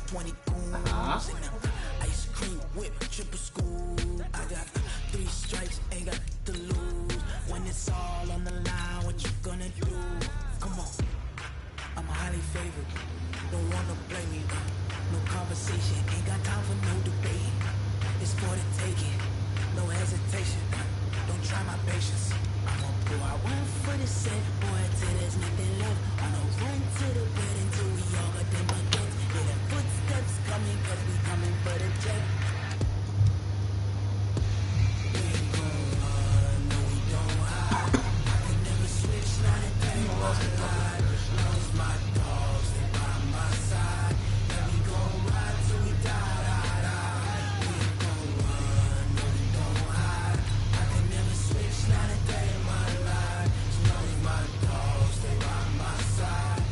20 goons. Ice cream whip, triple scoop. I got 3 strikes, ain't got to lose. When it's all on the line, what you gonna do? Come on, I'm highly favored. Don't wanna play me. No conversation, ain't got time for no debate. It's for the taking, no hesitation. Don't try my patience. I'ma pull out one for the set, boy, till there's nothing left. I'ma run to the bed until we all got them baguettes. Yeah, the footsteps coming, cause we coming for the jet. We ain't gon' run, no we don't hide. I can never switch, not a day in my life. Lost my dogs, they by my side. Yeah, we gon' ride till we die, die, die. We ain't gon' run, no we don't hide. I can never switch, not a day in my life. Lost my dogs, they by my side.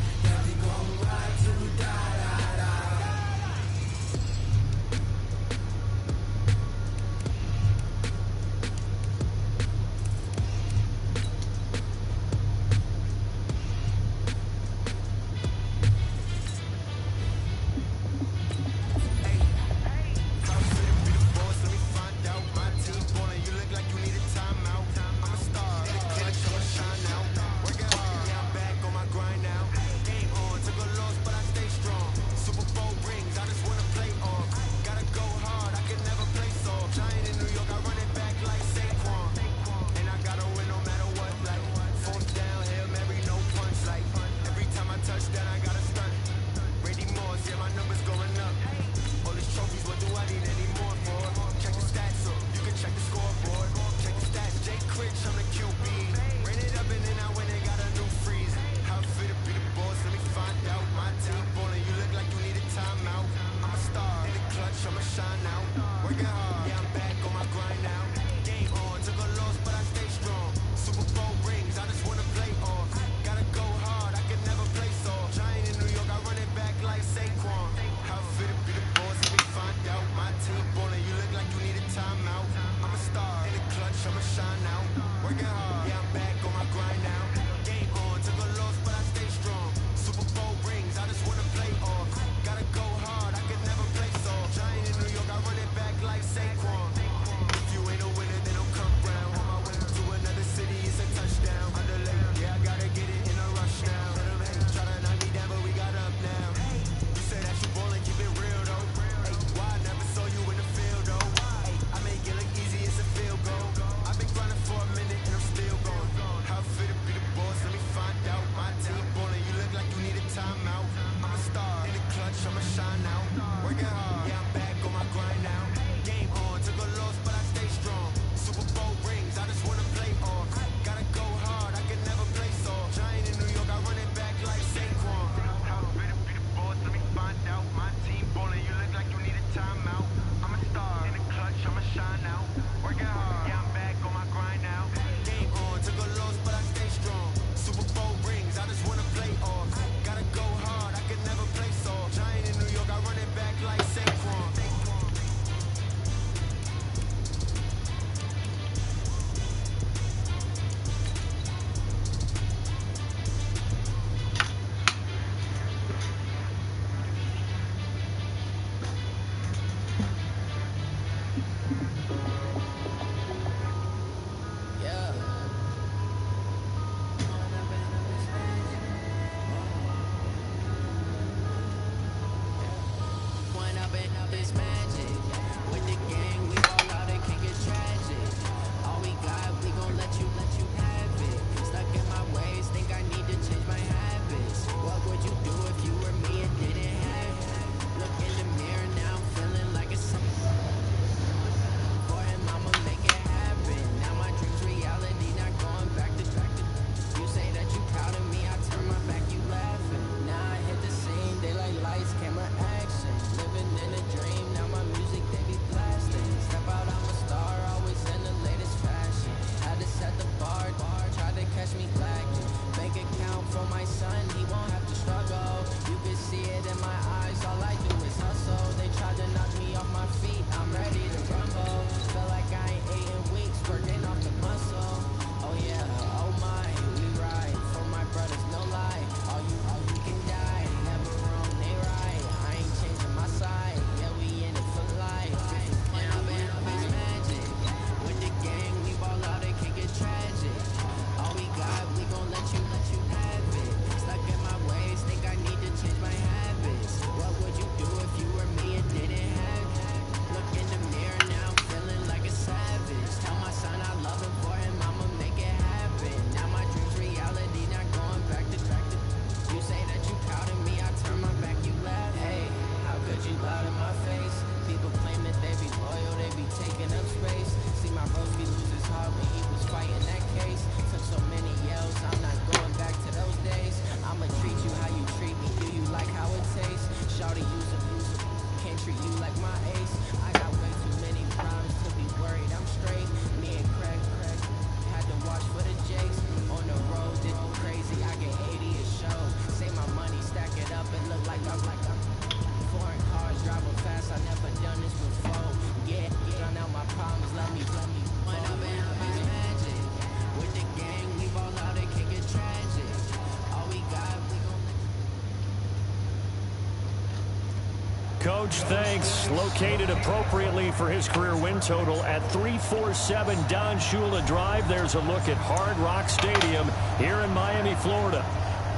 Coach, thanks. Located appropriately for his career win total at 347 Don Shula Drive. There's a look at Hard Rock Stadium here in Miami, Florida.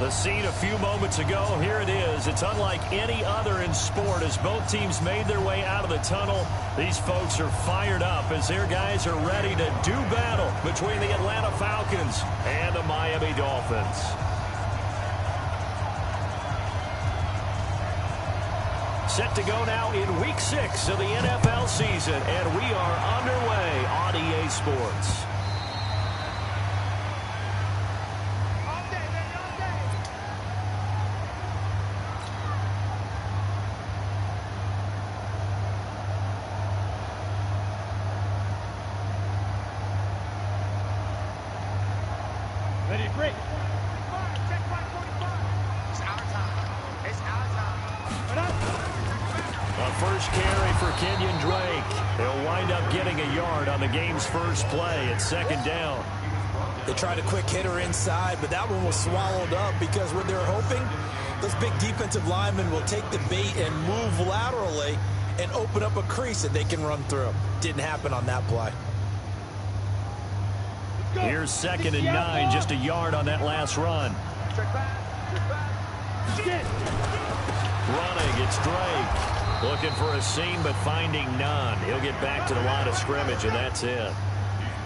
The scene a few moments ago, here it is. It's unlike any other in sport as both teams made their way out of the tunnel. These folks are fired up as their guys are ready to do battle between the Atlanta Falcons and the Miami Dolphins. Set to go now in Week 6 of the NFL season, and we are underway on EA Sports. Ready, break. First carry for Kenyon Drake. He'll wind up getting a yard on the game's first play at second down. They tried a quick hitter inside, but that one was swallowed up because what they're hoping, those big defensive linemen will take the bait and move laterally and open up a crease that they can run through. Didn't happen on that play. Here's 2nd and 9, just a yard on that last run. Running, it's Drake. Looking for a seam, but finding none. He'll get back to the line of scrimmage, and that's it.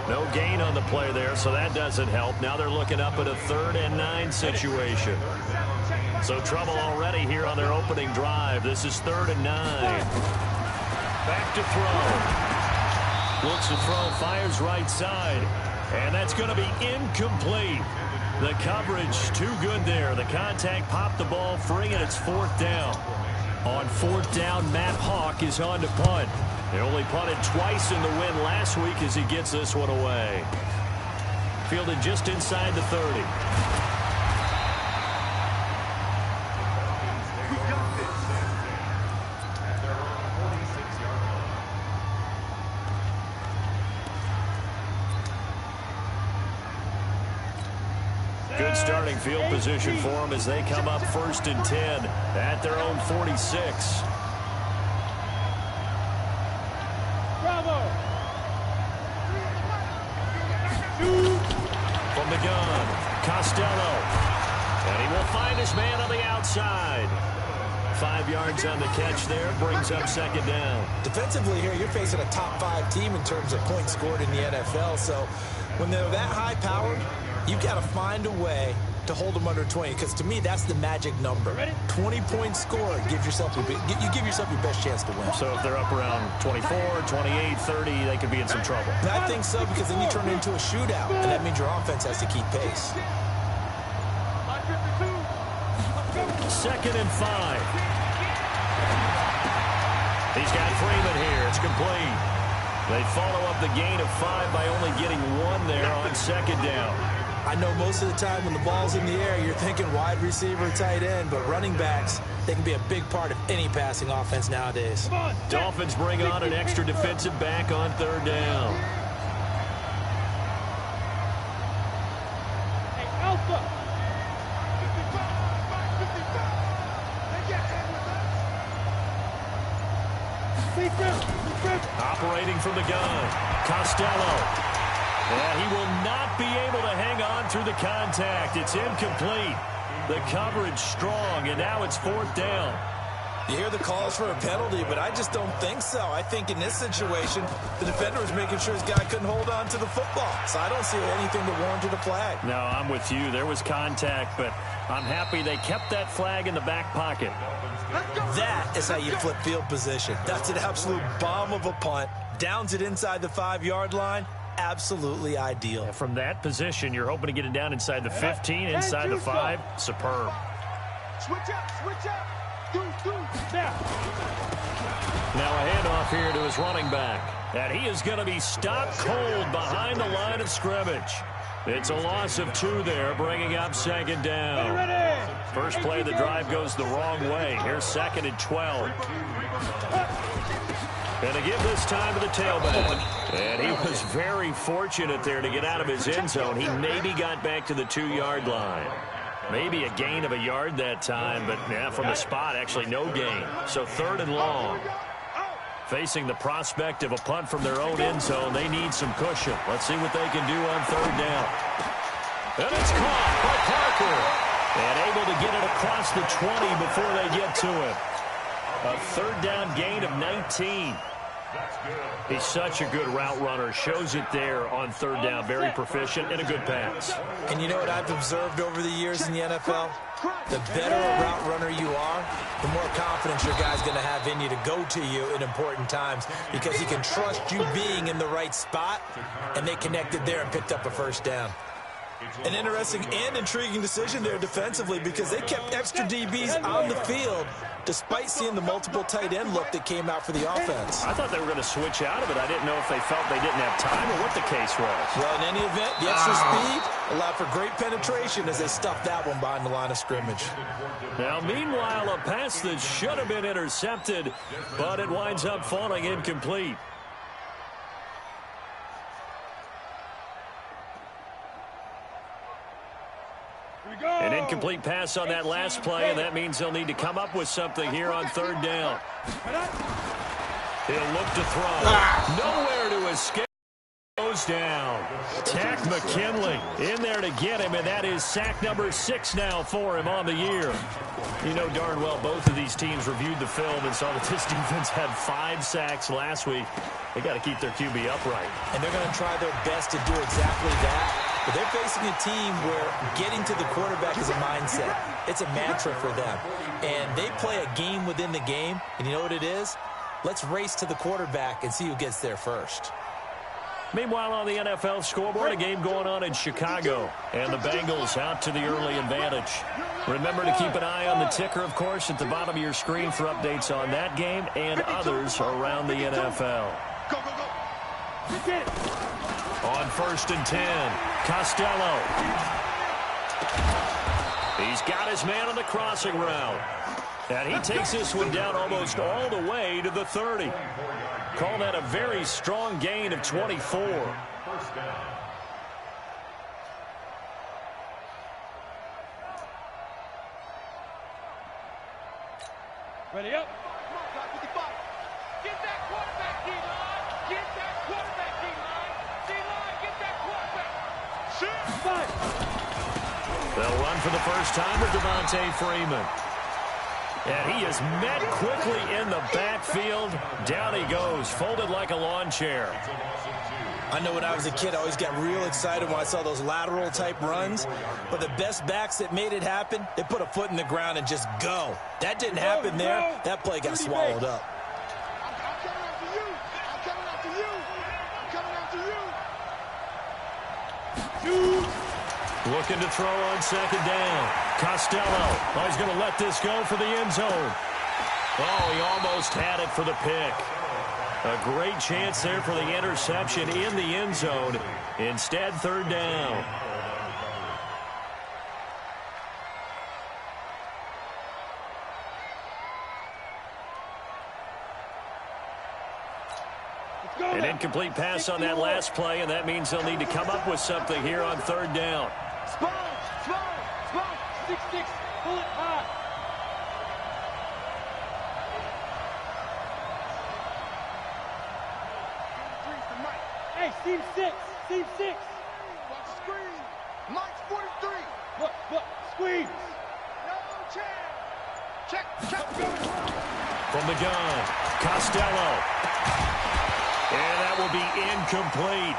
No gain on the play there, so that doesn't help. Now they're looking up at a 3rd and 9 situation. So trouble already here on their opening drive. This is 3rd and 9. Back to throw. Looks to throw, fires right side. And that's going to be incomplete. The coverage too good there. The contact popped the ball free, and it's 4th down. On 4th down, Matt Hawk is on to punt. They only punted twice in the win last week as he gets this one away. Fielded just inside the 30. Good starting field position for them as they come up 1st and 10 at their own 46. Bravo. From the gun, Costello. And he will find his man on the outside. 5 yards on the catch there, brings up 2nd down. Defensively here, you're facing a top 5 team in terms of points scored in the NFL. So when they're that high-powered, you've got to find a way to hold them under 20, because to me, that's the magic number. 20 points scored, you give yourself your best chance to win. So if they're up around 24, 28, 30, they could be in some trouble. And I think so, because then you turn it into a shootout, and that means your offense has to keep pace. 2nd and 5. He's got Freeman here. It's complete. They follow up the gain of 5 by only getting 1 there on 2nd down. I know most of the time when the ball's in the air, you're thinking wide receiver, tight end, but running backs, they can be a big part of any passing offense nowadays. Dolphins bring on an extra defensive back on 3rd down. Hey, Alpha. Operating from the gun, Costello. And he will not be able to hang on through the contact. It's incomplete. The coverage strong, and now it's 4th down. You hear the calls for a penalty, but I just don't think so. I think in this situation, the defender was making sure his guy couldn't hold on to the football. So I don't see anything that warranted a flag. No, I'm with you. There was contact, but I'm happy they kept that flag in the back pocket. That is how you flip field position. That's an absolute bomb of a punt. Downs it inside the 5-yard line. Absolutely ideal. From that position, you're hoping to get it down inside the 15, inside the 5. Superb. Switch up. Now a handoff here to his running back. And he is going to be stopped cold behind the line of scrimmage. It's a loss of 2 there, bringing up 2nd down. First play of the drive goes the wrong way. Here's 2nd and 12. And to give this time to the tailback. And he was very fortunate there to get out of his end zone. He maybe got back to the 2-yard line. Maybe a gain of a yard that time, but from the spot, actually no gain. So 3rd and long. Facing the prospect of a punt from their own end zone, they need some cushion. Let's see what they can do on 3rd down. And it's caught by Parker. And able to get it across the 20 before they get to him. A 3rd down gain of 19. He's such a good route runner. Shows it there on 3rd down. Very proficient and a good pass. And you know what I've observed over the years in the NFL? The better a route runner you are, the more confidence your guy's going to have in you to go to you in important times because he can trust you being in the right spot, and they connected there and picked up a 1st down. An interesting and intriguing decision there defensively because they kept extra DBs on the field despite seeing the multiple tight end look that came out for the offense. I thought they were going to switch out of it. I didn't know if they felt they didn't have time or what the case was. Well, in any event, the extra speed allowed for great penetration as they stuffed that one behind the line of scrimmage. Now, meanwhile, a pass that should have been intercepted, but it winds up falling incomplete. An incomplete pass on that last play, and that means they'll need to come up with something here on 3rd down. He'll look to throw. Nowhere to escape. Goes down. Tack McKinley in there to get him, and that is sack number 6 now for him on the year. You know darn well both of these teams reviewed the film and saw that this defense had 5 sacks last week. They got to keep their QB upright. And they're going to try their best to do exactly that. But they're facing a team where getting to the quarterback is a mindset. It's a mantra for them. And they play a game within the game. And you know what it is? Let's race to the quarterback and see who gets there first. Meanwhile, on the NFL scoreboard, a game going on in Chicago. And the Bengals out to the early advantage. Remember to keep an eye on the ticker, of course, at the bottom of your screen for updates on that game and others around the NFL. Go, go, go. On 1st and 10, Costello. He's got his man on the crossing route. And he takes this one down almost all the way to the 30. Call that a very strong gain of 24. Ready up. Get that quarterback, D-line. Get that quarterback, D-line. D-line, get that quarterback. Shoot. They'll run for the first time with Devontae Freeman. And he is met quickly in the backfield. Down he goes, folded like a lawn chair. I know when I was a kid, I always got real excited when I saw those lateral type runs. But the best backs that made it happen, they put a foot in the ground and just go. That didn't happen there. That play got swallowed up. I'm coming after you. I'm coming after you. I'm coming after you. Looking to throw on 2nd down. Costello. Oh, he's going to let this go for the end zone. Oh, he almost had it for the pick. A great chance there for the interception in the end zone. Instead, 3rd down. An incomplete pass on that last play, and that means they'll need to come up with something here on 3rd down. Small. 6-6. Pull it high. Hey, seam 6. Watch the screen. Mike's 43. Look, squeeze. No chance. Check. From the gun, Costello. And that will be incomplete.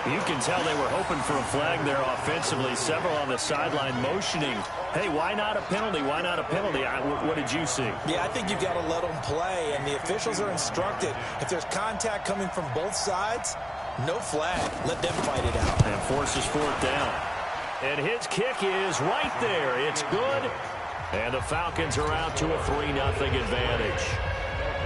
You can tell they were hoping for a flag there offensively. Several on the sideline motioning. Hey, why not a penalty? Why not a penalty? What did you see? Yeah, I think you've got to let them play. And the officials are instructed, if there's contact coming from both sides, no flag. Let them fight it out. And forces 4th down. And his kick is right there. It's good. And the Falcons are out to a 3-0 advantage.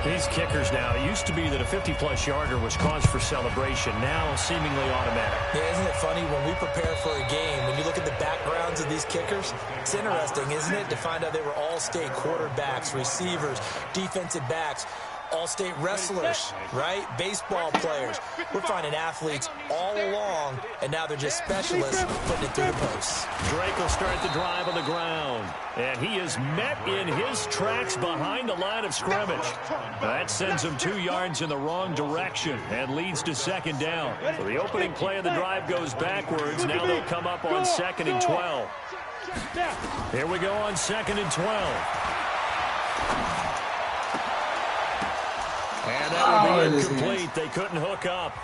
These kickers now, it used to be that a 50-plus yarder was cause for celebration, now seemingly automatic. Yeah, isn't it funny when we prepare for a game, when you look at the backgrounds of these kickers, it's interesting, isn't it, to find out they were all-state quarterbacks, receivers, defensive backs. all-state wrestlers, right? Baseball players. We're finding athletes all along, and now they're just specialists putting it through the posts. Drake will start the drive on the ground, and he is met in his tracks behind the line of scrimmage. That sends him 2 yards in the wrong direction and leads to second down. So the opening play of the drive goes backwards. Now they'll come up on 2nd and 12. Here we go on 2nd and 12. And that would be incomplete. They couldn't hook up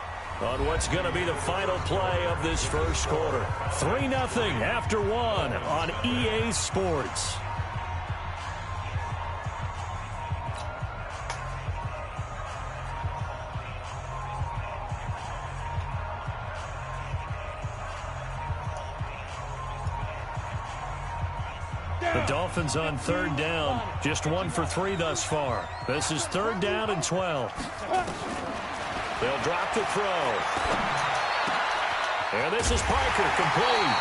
on what's going to be the final play of this first quarter. 3-0 after 1 on EA Sports. The Dolphins on 3rd down, just 1 for 3 thus far. This is 3rd down and 12. They'll drop the throw. And this is Parker, complete.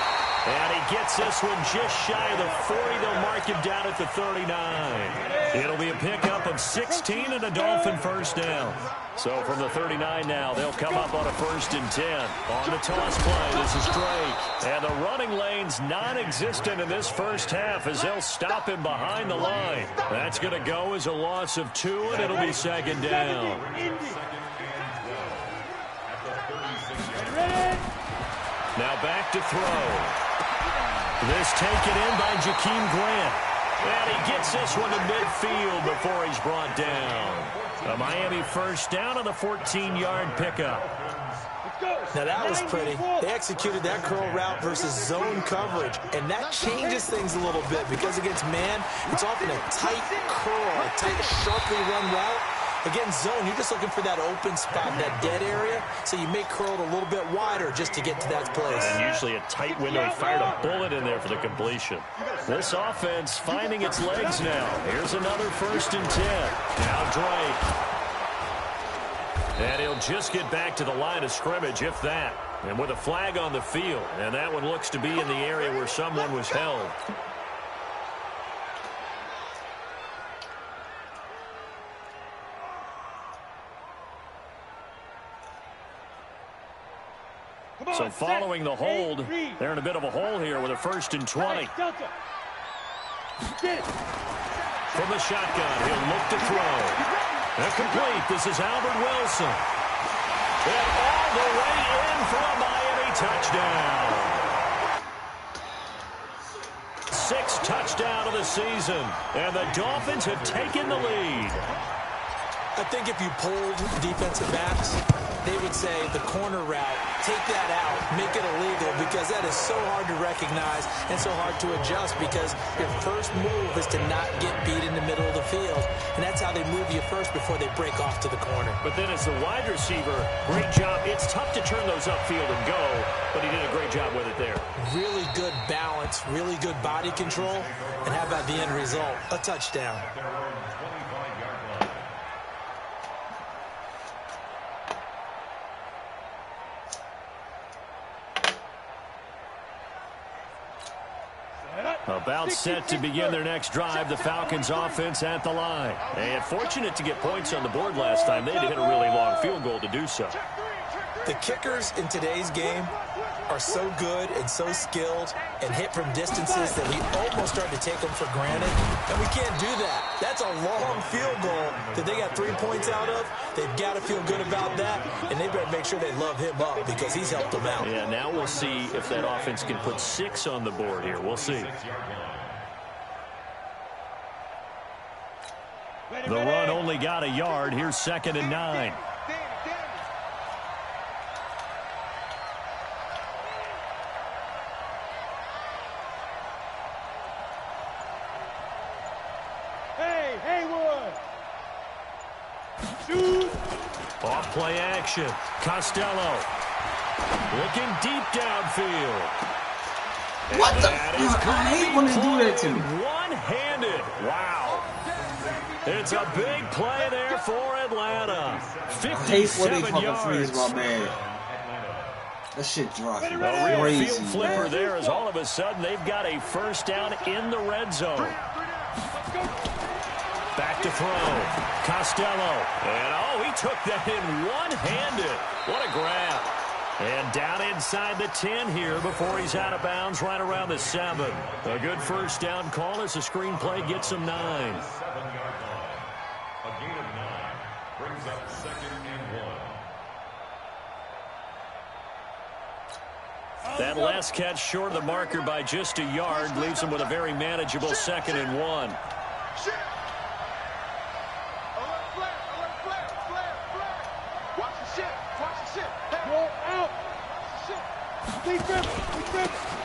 And he gets this one just shy of the 40. They'll mark him down at the 39. It'll be a pickup of 16 and a Dolphin first down. So from the 39 now, they'll come up on a 1st and 10. On the toss play, this is Drake. And the running lane's non-existent in this first half as they'll stop him behind the line. That's going to go as a loss of 2, and it'll be 2nd down. Now back to throw. This taken in by Jakeem Grant. And he gets this one to midfield before he's brought down. A Miami first down on the 14-yard pickup. Now that was pretty. They executed that curl route versus zone coverage, and that changes things a little bit because against man, it's often a tight curl, a tight, sharply run route. Against zone, you're just looking for that open spot, that dead area, so you may curl it a little bit wider just to get to that place. And usually a tight window. He fired a bullet in there for the completion. This offense finding its legs now. Here's another 1st and 10. Now Drake. And he'll just get back to the line of scrimmage, if that. And with a flag on the field. And that one looks to be in the area where someone was held. So following the hold, they're in a bit of a hole here with a 1st and 20. From the shotgun, he'll look to throw. Incomplete. This is Albert Wilson. And all the way in for a Miami touchdown. 6th touchdown of the season. And the Dolphins have taken the lead. I think if you polled defensive backs, they would say the corner route, take that out, make it illegal, because that is so hard to recognize and so hard to adjust because your first move is to not get beat in the middle of the field. And that's how they move you first before they break off to the corner. But then as the wide receiver, great job. It's tough to turn those upfield and go, but he did a great job with it there. Really good balance, really good body control. And how about the end result? A touchdown. About set to begin their next drive, the Falcons offense at the line. And fortunate to get points on the board last time. They had to hit a really long field goal to do so. The kickers in today's game are so good and so skilled and hit from distances that we almost start to take them for granted. And we can't do that. That's a long field goal that they got 3 points out of. They've got to feel good about that, and they better make sure they love him up because he's helped them out. Yeah, now we'll see if that offense can put 6 on the board here. We'll see. The run only got a yard. Here's 2nd and 9. Off play action. Costello looking deep downfield. What the fuck? I hate when they do that to me. One-handed. Wow. It's a big play there for Atlanta. 57 yards. My man. That shit dropped. A real field flipper there as all of a sudden they've got a first down in the red zone. Back to throw. Costello. And, oh, he took that in one-handed. What a grab. And down inside the 10 here before he's out of bounds right around the 7. A good first down call as the screenplay gets him 9. 7 yards line. A gain of 9 brings up 2nd and 1. That last catch short of the marker by just a yard leaves him with a very manageable 2nd and 1.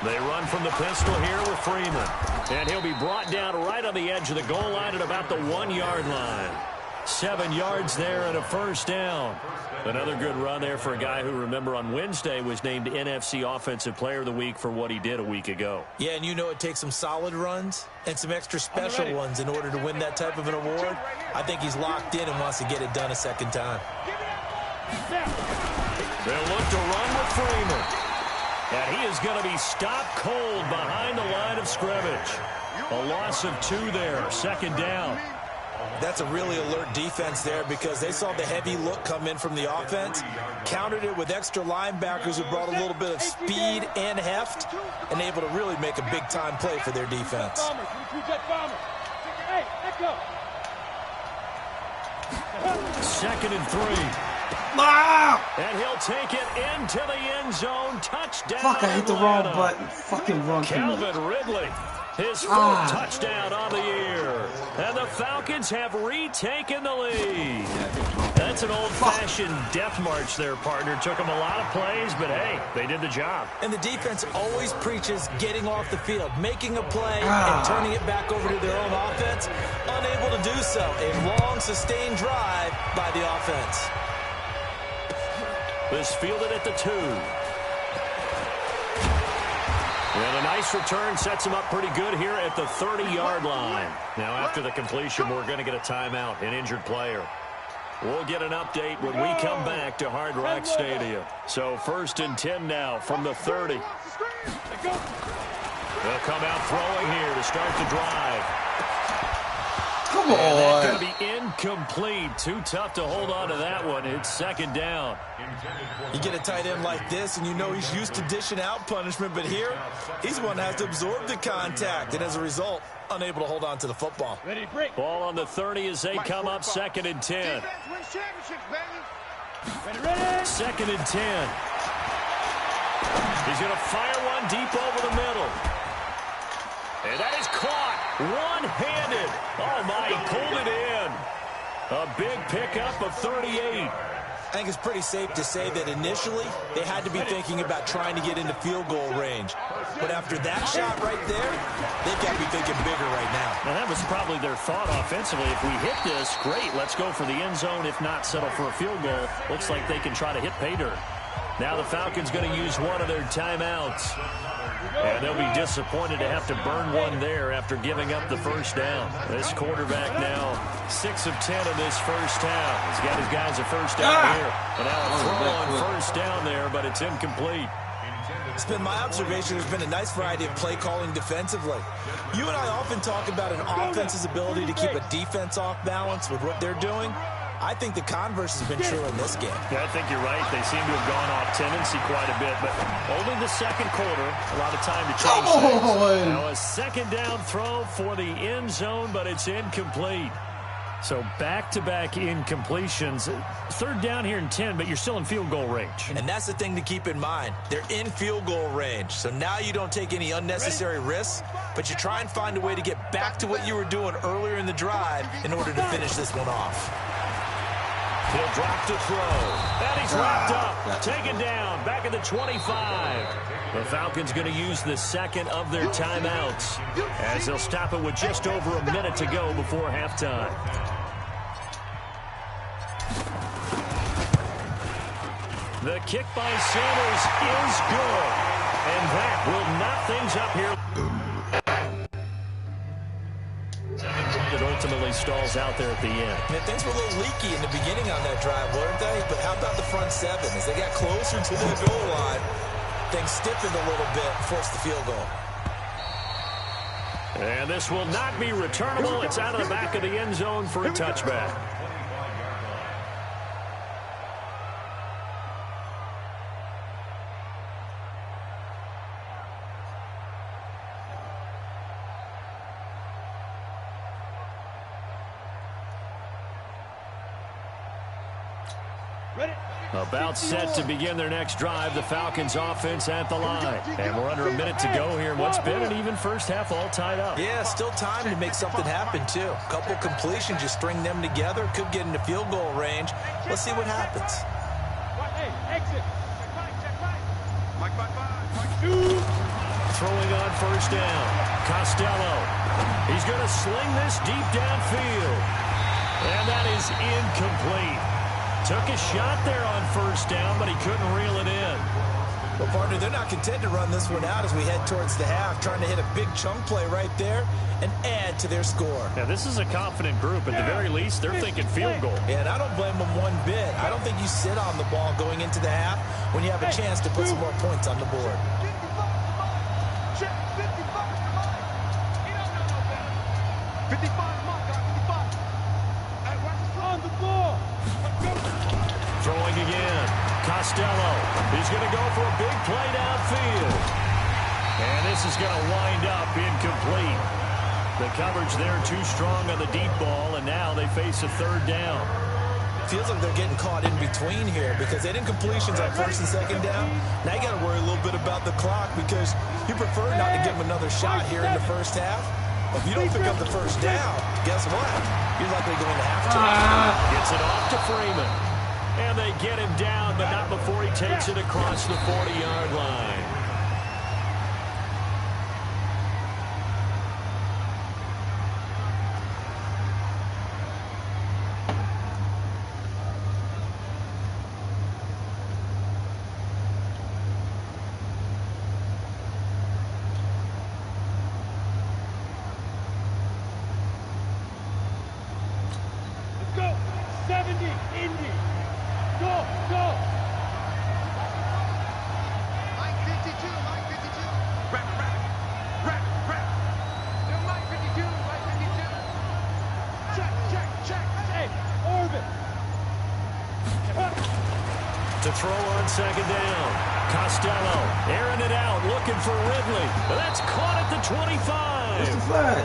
They run from the pistol here with Freeman. And he'll be brought down right on the edge of the goal line at about the 1-yard line. 7 yards there and a first down. Another good run there for a guy who, remember, on Wednesday was named NFC Offensive Player of the Week for what he did a week ago. Yeah, and you know it takes some solid runs and some extra special ones in order to win that type of an award. I think he's locked in and wants to get it done a second time. They'll look to run with Freeman. And he is going to be stopped cold behind the line of scrimmage. A loss of 2 there, 2nd down. That's a really alert defense there because they saw the heavy look come in from the offense, countered it with extra linebackers who brought a little bit of speed and heft, and able to really make a big-time play for their defense. 2nd and 3. Ah! And he'll take it into the end zone. Touchdown. Fuck, I hit the wrong button. Fucking wrong. Calvin Ridley. His 4th touchdown on the year. And the Falcons have retaken the lead. That's an old-fashioned death march there, partner. Took them a lot of plays, but hey, they did the job. And the defense always preaches getting off the field, making a play, and turning it back over to their own offense. Unable to do so. A long, sustained drive by the offense. This fielded at the 2. And a nice return sets him up pretty good here at the 30-yard line. Now, after the completion, we're going to get a timeout, an injured player. We'll get an update when we come back to Hard Rock Stadium. So 1st and 10 now from the 30. They'll come out throwing here to start the drive. Come on. That's going to be incomplete. Too tough to hold on to that one. It's 2nd down. You get a tight end like this, and you know he's used to dishing out punishment, but here, he's the one that has to absorb the contact, and as a result, unable to hold on to the football. Ball on the 30 as they come up 2nd and 10. 2nd and 10. He's going to fire one deep over the middle. And that is caught one-handed. Oh, my, he pulled it in. A big pickup of 38. I think it's pretty safe to say that initially they had to be thinking about trying to get into field goal range. But after that shot right there, they've got to be thinking bigger right now. Now, that was probably their thought offensively. If we hit this, great, let's go for the end zone. If not, settle for a field goal. Looks like they can try to hit pay dirt. Now the Falcons going to use one of their timeouts. And they'll be disappointed to have to burn one there after giving up the first down. This quarterback now 6 of 10 in this first half. He's got his guys a first down here. And now a throw on first down there, but it's incomplete. It's been my observation there's been a nice variety of play calling defensively. You and I often talk about an offense's ability to keep a defense off balance with what they're doing. I think the converse has been true in this game. Yeah, I think you're right. They seem to have gone off tendency quite a bit, but only the second quarter. A lot of time to change things. Now a 2nd down throw for the end zone, but it's incomplete. So back-to-back incompletions. 3rd down here and 10, but you're still in field goal range. And that's the thing to keep in mind. They're in field goal range. So now you don't take any unnecessary risks, but you try and find a way to get back to what you were doing earlier in the drive in order to finish this one off. He'll drop to throw. And he's wrapped up. Taken down. Back at the 25. The Falcons going to use the 2nd of their timeouts as they'll stop it with just over a minute to go before halftime. The kick by Sanders is good. And that will knock things up here. It ultimately stalls out there at the end. Man, things were a little leaky in the beginning on that drive, weren't they? But how about the front 7? As they got closer to the goal line, things stiffened a little bit and forced the field goal. And this will not be returnable. It's out of the back of the end zone for a touchback. About set to begin their next drive, the Falcons offense at the line. And we're under a minute to go here in what's been an even first half, all tied up. Yeah, still time to make something happen, too. A couple completions, you string them together, could get into field goal range. Let's see what happens. Throwing on first down. Costello. He's going to sling this deep downfield. And that is incomplete. Took a shot there on first down, but he couldn't reel it in. Well, partner, they're not content to run this one out as we head towards the half, trying to hit a big chunk play right there and add to their score. Now, this is a confident group. At the very least, they're thinking field goal. Yeah, and I don't blame them one bit. I don't think you sit on the ball going into the half when you have a chance to put some more points on the board. Throwing again. Costello. He's going to go for a big play downfield. And this is going to wind up incomplete. The coverage there too strong on the deep ball, and now they face a third down. Feels like they're getting caught in between here because they didn't completions on first and second down. Now you got to worry a little bit about the clock because you prefer not to give them another shot here in the first half. If you don't pick up the first down, guess what? You're likely going to have to. Gets it off to Freeman. And they get him down, but not before he takes it across the 40-yard line. Let's go. 70, Indy. Go, go. Line 52, line 52. Rap. They're line 52, line 52. Check. Hey, orbit. To throw on second down. Costello airing it out, looking for Ridley. But that's caught at the 25. What's the flag?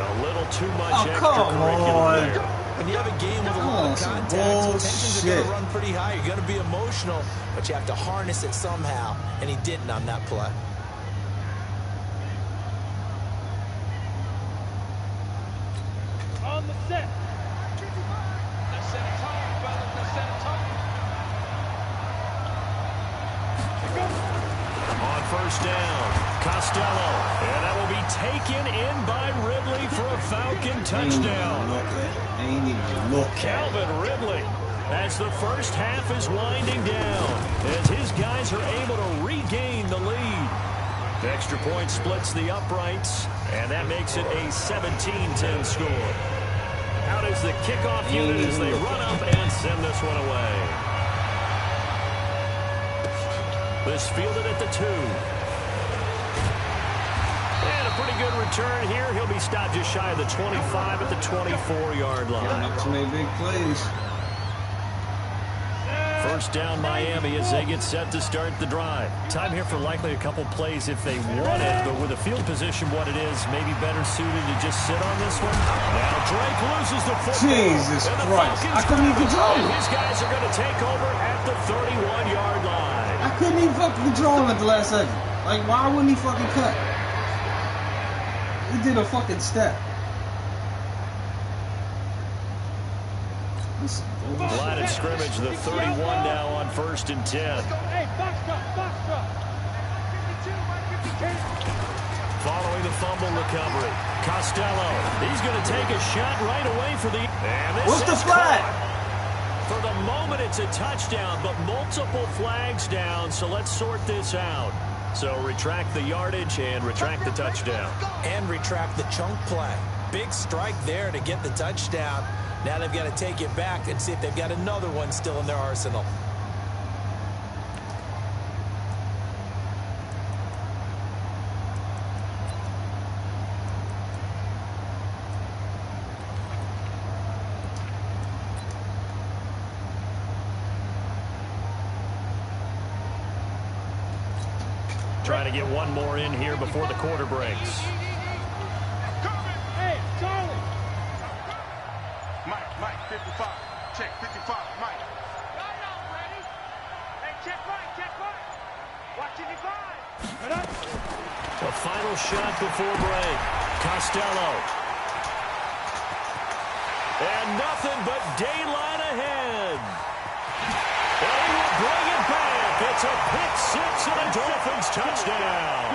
A little too much Oh, come extracurricular on. there. When you have a game with a lot of contact, tensions are going to run pretty high. You're going to be emotional, but you have to harness it somehow, and he didn't on that play. On the set. Let's set a time, fellas. Let's set a time. On first down, Costello. And that will be taken in by Ridley for a Falcon touchdown. Ain't even look at it. Calvin Ridley, as the first half is winding down, as his guys are able to regain the lead. The extra point splits the uprights, and that makes it a 17-10 score. Out is the kickoff unit as they run up and send this one away. This fielded at the 2. And a pretty good return here. He'll be stopped just shy of the 25 at the 24-yard line. Not too many big plays. First down Miami as they get set to start the drive. Time here for likely a couple plays if they want it, but with the field position what it is, maybe better suited to just sit on this one. Now Drake loses the football. Jesus Christ. I couldn't even control him. His guys are going to take over at the 31-yard line. I couldn't even fucking control him at the last second. Like, why wouldn't he fucking cut? He did a fucking step. Line of scrimmage, the 31 now on 1st and 10. Hey, box drop. Following the fumble recovery, Costello, he's going to take a shot right away for the... And this What's the is flag? caught. For the moment, it's a touchdown, but multiple flags down, so let's sort this out. So retract the yardage and retract the touchdown. And retract the chunk play. Big strike there to get the touchdown. Now they've got to take it back and see if they've got another one still in their arsenal. Trying to get one more in here before the quarter breaks. Hey, Charlie. Mike, 55. Check 55, Mike. Got it out, ready. Hey, check Mike. Watch 55. The final shot before break. Costello. And nothing but daylight ahead. They will bring it back. It's a pick 6 and a Dolphins touchdown.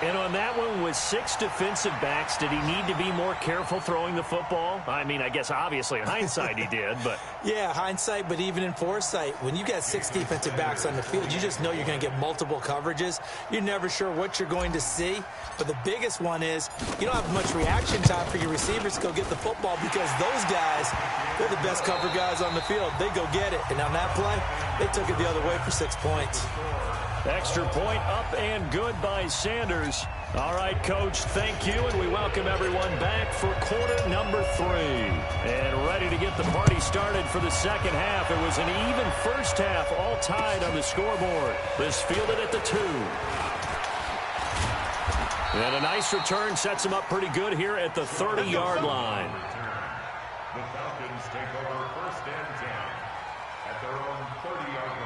And on that one, with 6 defensive backs, did he need to be more careful throwing the football? I mean, I guess obviously in hindsight he did, but... Yeah, hindsight, but even in foresight, when you got 6 defensive backs on the field, you just know you're going to get multiple coverages. You're never sure what you're going to see. But the biggest one is you don't have much reaction time for your receivers to go get the football because those guys, they're the best cover guys on the field. They go get it. And on that play, they took it the other way for 6 points. Extra point up and good by Sanders. All right, Coach, thank you, and we welcome everyone back for quarter number 3. And ready to get the party started for the second half. It was an even first half, all tied on the scoreboard. This fielded at the 2. And a nice return sets him up pretty good here at the 30-yard line. The Falcons take over first and 10 at their own 30-yard line.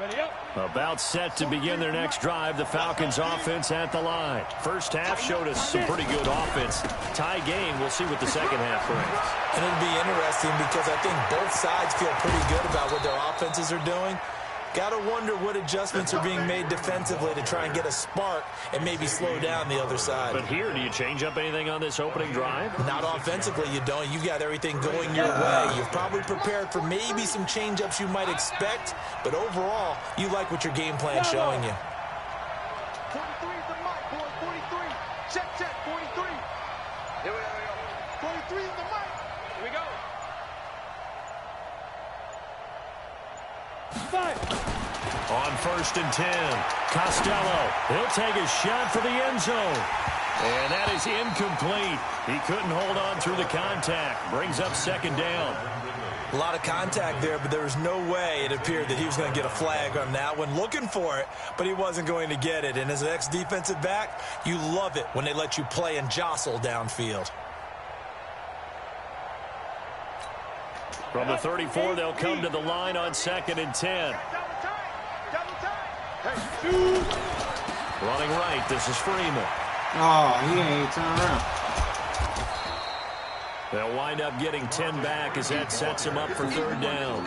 Ready up. About set to begin their next drive. The Falcons offense at the line. First half showed us some pretty good offense. Tie game. We'll see what the second half brings. And it'll be interesting because I think both sides feel pretty good about what their offenses are doing. Got to wonder what adjustments are being made defensively to try and get a spark and maybe slow down the other side. But here, do you change up anything on this opening drive? Not offensively, you don't. You got everything going your way. You've probably prepared for maybe some change-ups you might expect, but overall, you like what your game plan's showing you. 43 is the mic, boy. 43. Check, 43. Here we go. 43 is the mic. Here we go. 5. On first and 10, Costello. He'll take a shot for the end zone. And that is incomplete. He couldn't hold on through the contact. Brings up second down. A lot of contact there, but there was no way it appeared that he was going to get a flag on that one. Looking for it, but he wasn't going to get it. And as an ex-defensive back, you love it when they let you play and jostle downfield. From the 34, they'll come to the line on second and 10. Running right, this is Freeman. Oh, he ain't turn around. They'll wind up getting 10 back as that sets him up for third down.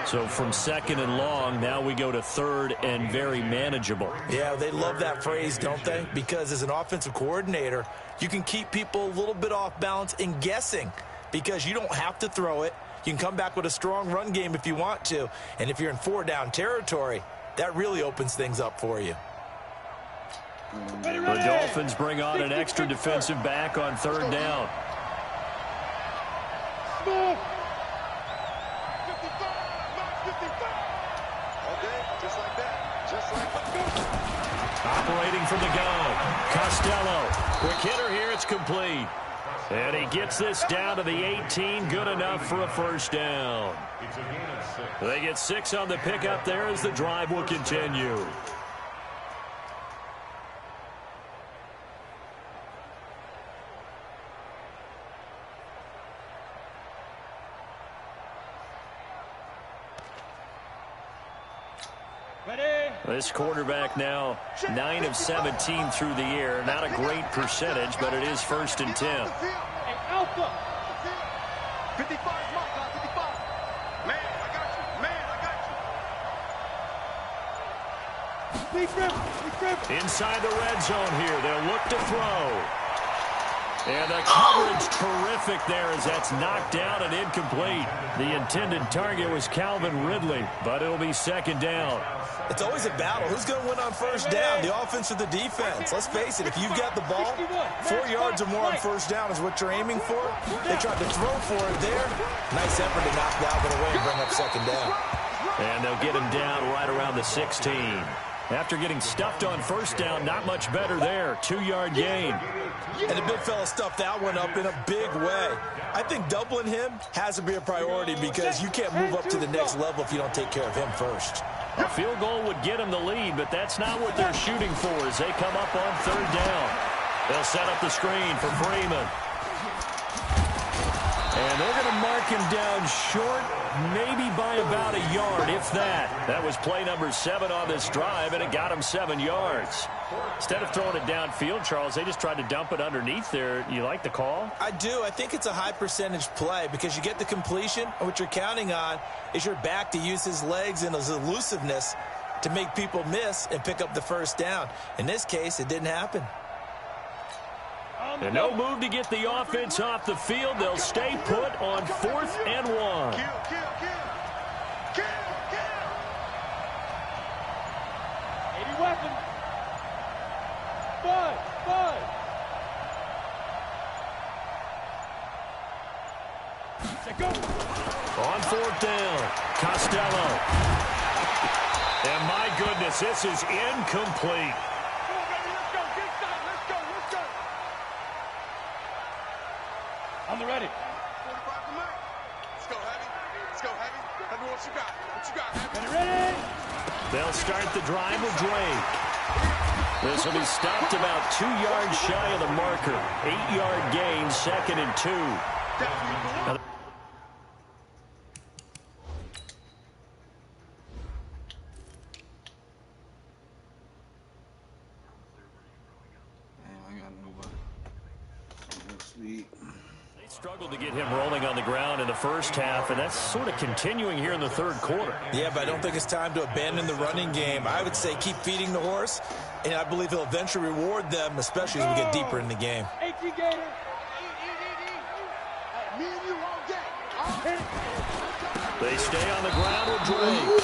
So from second and long, now we go to third and very manageable. Yeah, they love that phrase, don't they? Because as an offensive coordinator, you can keep people a little bit off balance and guessing because you don't have to throw it. You can come back with a strong run game if you want to. And if you're in 4-down territory, that really opens things up for you. The Dolphins bring on an extra defensive back on third down. Operating from the gun, Costello. Quick hitter here, it's complete. And he gets this down to the 18, good enough for a first down. They get 6 on the pickup there as the drive will continue. This quarterback now 9 of 17 through the air. Not a great percentage, but it is first and 10. Hey, Alpha. 55 Mike, 55. Man, I got you. Inside the red zone here. They'll look to throw. And the coverage terrific there as that's knocked down and incomplete. The intended target was Calvin Ridley, but it'll be second down. It's always a battle. Who's going to win on first down, the offense or the defense? Let's face it, if you've got the ball, 4 yards or more on first down is what you're aiming for. They tried to throw for it there. Nice effort to knock Dalvin away and bring up second down. And they'll get him down right around the 16. After getting stuffed on first down, not much better there. 2-yard gain. And the big fella stuffed that one up in a big way. I think doubling him has to be a priority because you can't move up to the next level if you don't take care of him first. A field goal would get him the lead, but that's not what they're shooting for as they come up on third down. They'll set up the screen for Freeman. And they're going to mark him down short, maybe by about a yard, if that. That was play number 7 on this drive, and it got him 7 yards. Instead of throwing it downfield, Charles, they just tried to dump it underneath there. You like the call? I do. I think it's a high-percentage play because you get the completion, and what you're counting on is your back to use his legs and his elusiveness to make people miss and pick up the first down. In this case, it didn't happen. And no move to get the offense off the field. They'll stay put on 4th and 1. Kill. 80 weapons. 5. Go. On 4th down, Costello. And my goodness, this is incomplete. On the ready. 45 to Mike. Let's go, heavy. Tell me what you got. Heavy. Ready? They'll start the drive with Drake. This will be stopped about 2 yards shy of the marker. 8-yard gain, 2nd and 2. Now, they struggled to get him rolling on the ground in the first half, and that's sort of continuing here in the third quarter. Yeah, but I don't think it's time to abandon the running game. I would say keep feeding the horse, and I believe he'll eventually reward them, especially as we get deeper in the game. They stay on the ground with Drake.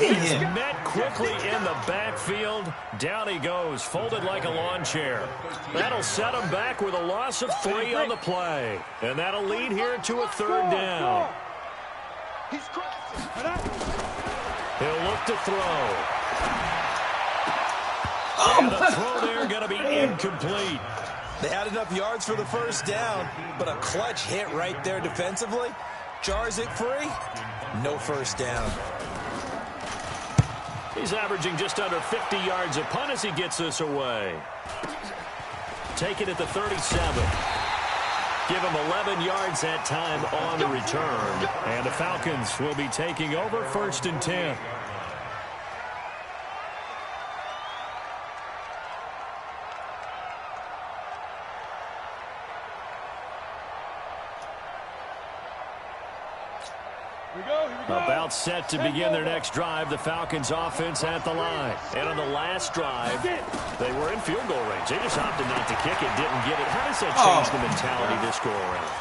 And he's met quickly in the backfield. Down he goes, folded like a lawn chair. That'll set him back with a loss of 3 on the play. And that'll lead here to a 3rd down. He'll look to throw. And the throw there going to be incomplete. They had enough yards for the first down, but a clutch hit right there defensively. Jars it free. No first down. He's averaging just under 50 yards a punt as he gets this away. Take it at the 37. Give him 11 yards that time on the return. And the Falcons will be taking over 1st and 10. About set to begin their next drive. The Falcons offense at the line. And on the last drive, they were in field goal range. They just opted not to kick it, didn't get it. How does that change the mentality this go around?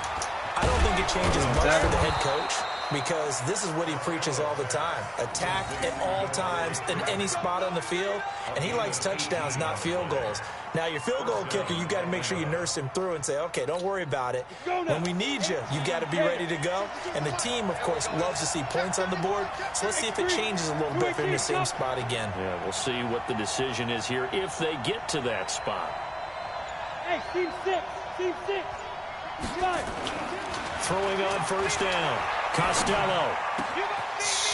I don't think it changes much for the head coach because this is what he preaches all the time. Attack at all times in any spot on the field, and he likes touchdowns, not field goals. Now, your field goal kicker, you got to make sure you nurse him through and say, okay, don't worry about it. When we need you, you got to be ready to go. And the team, of course, loves to see points on the board. So let's see if it changes a little bit if they're in the same spot again. Yeah, we'll see what the decision is here if they get to that spot. Hey, team 6. Throwing on first down. Costello.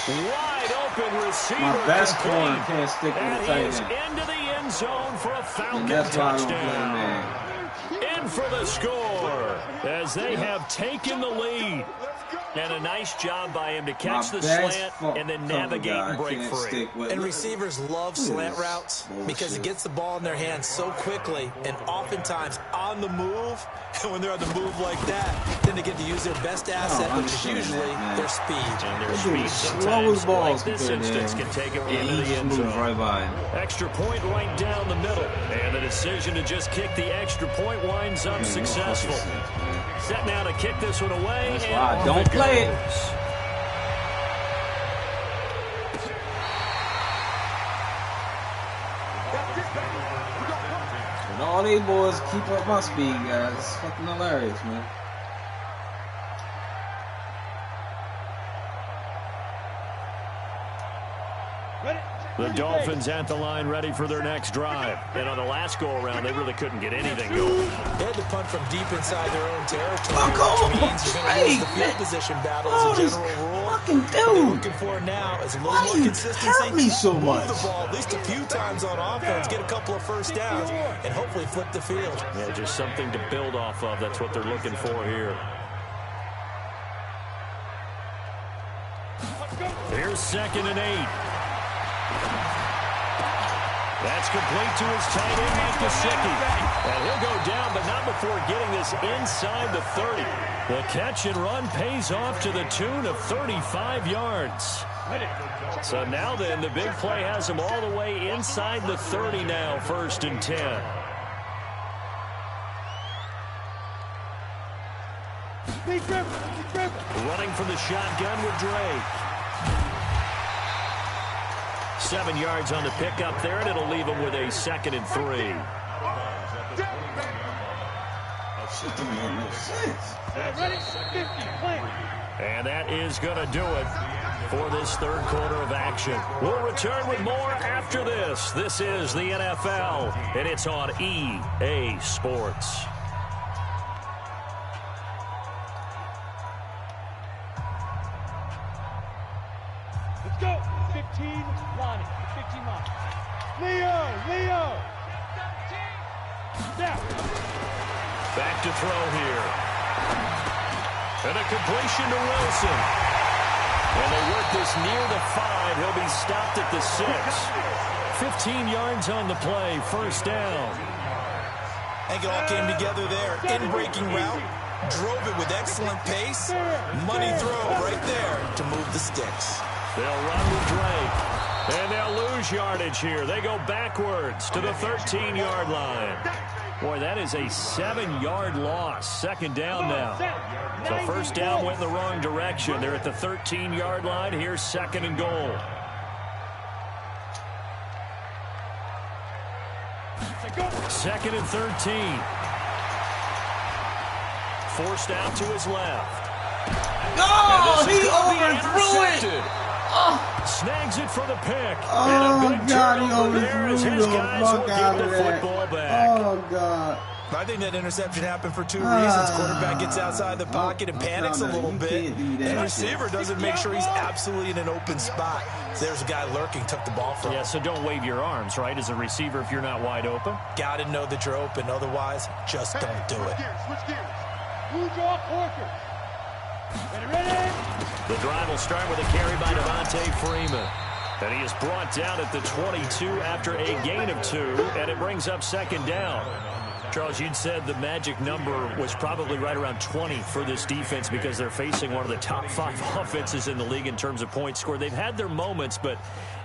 Wide open receiver. My best corner can't stick with the And tight he is end. into the end zone for a Falcon That's why I don't touchdown. play, man. In for the score as they have taken the lead. And a nice job by him to catch the slant and then navigate and break free. And receivers love slant routes because it gets the ball in their hands so quickly and oftentimes on the move. And when they're on the move like that, then they get to use their best asset, which is usually their speed. And their They're speed slow as sometimes, balls like this instance, can take it into the end zone. right by him. Extra point right down the middle. And the decision to just kick the extra point winds up successful. Set now to kick this one away. That's and why I off don't play it. goes. And all these boys keep up my speed, guys. It's fucking hilarious, man. Ready? The Dolphins at the line ready for their next drive. And on the last go-around, they really couldn't get anything going. They had to punt from deep inside their own territory, Oh, which means you're going to lose the field position battle as a general rule. Fucking What they're dude. looking for now is a little Why more you consistency. hurt me so Move much? the ball at least a few times on offense, get a couple of first downs, and hopefully flip the field. Yeah, just something to build off of. That's what they're looking for here. Here's 2nd and 8. That's complete to his tight end, Mike Gesicki. And he'll go down, but not before getting this inside the 30. The catch and run pays off to the tune of 35 yards. So now then, the big play has him all the way inside the 30 now, 1st and 10. Running from the shotgun with Drake. 7 yards on the pickup there, and it'll leave him with a 2nd and 3. And that is going to do it for this 3rd quarter of action. We'll return with more after this. This is the NFL, and it's on EA Sports. Let's go. 15, Lonnie. 15 Lonnie. Leo. Down. Back to throw here. And a completion to Wilson. And they work this near the 5. He'll be stopped at the 6. 15 yards on the play. 1st down. I think it all came together there. In-breaking route. Drove it with excellent pace. Money throw right there to move the sticks. They'll run with Drake. And they'll lose yardage here. They go backwards to the 13-yard line. Boy, that is a 7-yard loss. 2nd down now. So 1st down went in the wrong direction. They're at the 13-yard line. Here's 2nd and goal. Second and 13. Forced out to his left. Oh, he overthrew it. Snags it for the pick. Oh, and a big God, he turnover there as overthrew his the guys will fuck out get of the that. football back. Oh, God. I think that interception happened for 2 reasons. Quarterback gets outside the pocket and panics a little bit. And receiver doesn't make sure he's absolutely in an open spot. So there's a guy lurking, took the ball from him. Yeah, so don't wave your arms, right, as a receiver if you're not wide open. Got to know that you're open. Otherwise, just don't do it. Switch gears. Blue draw, Porker. Ready? The drive will start with a carry by Devontae Freeman. And he is brought down at the 22 after a gain of 2, and it brings up 2nd down. Charles, you'd said the magic number was probably right around 20 for this defense because they're facing one of the top 5 offenses in the league in terms of points scored. They've had their moments, but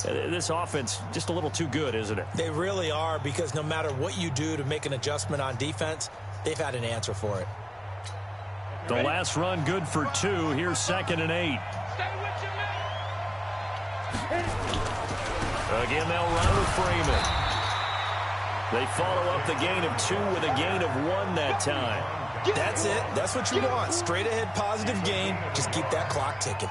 this offense just a little too good, isn't it? They really are, because no matter what you do to make an adjustment on defense, they've had an answer for it. The last run good for 2. Here's 2nd and 8. Again, they'll run with Freeman. They follow up the gain of 2 with a gain of 1 that time. That's it. That's what you want. Straight ahead positive gain. Just keep that clock ticking.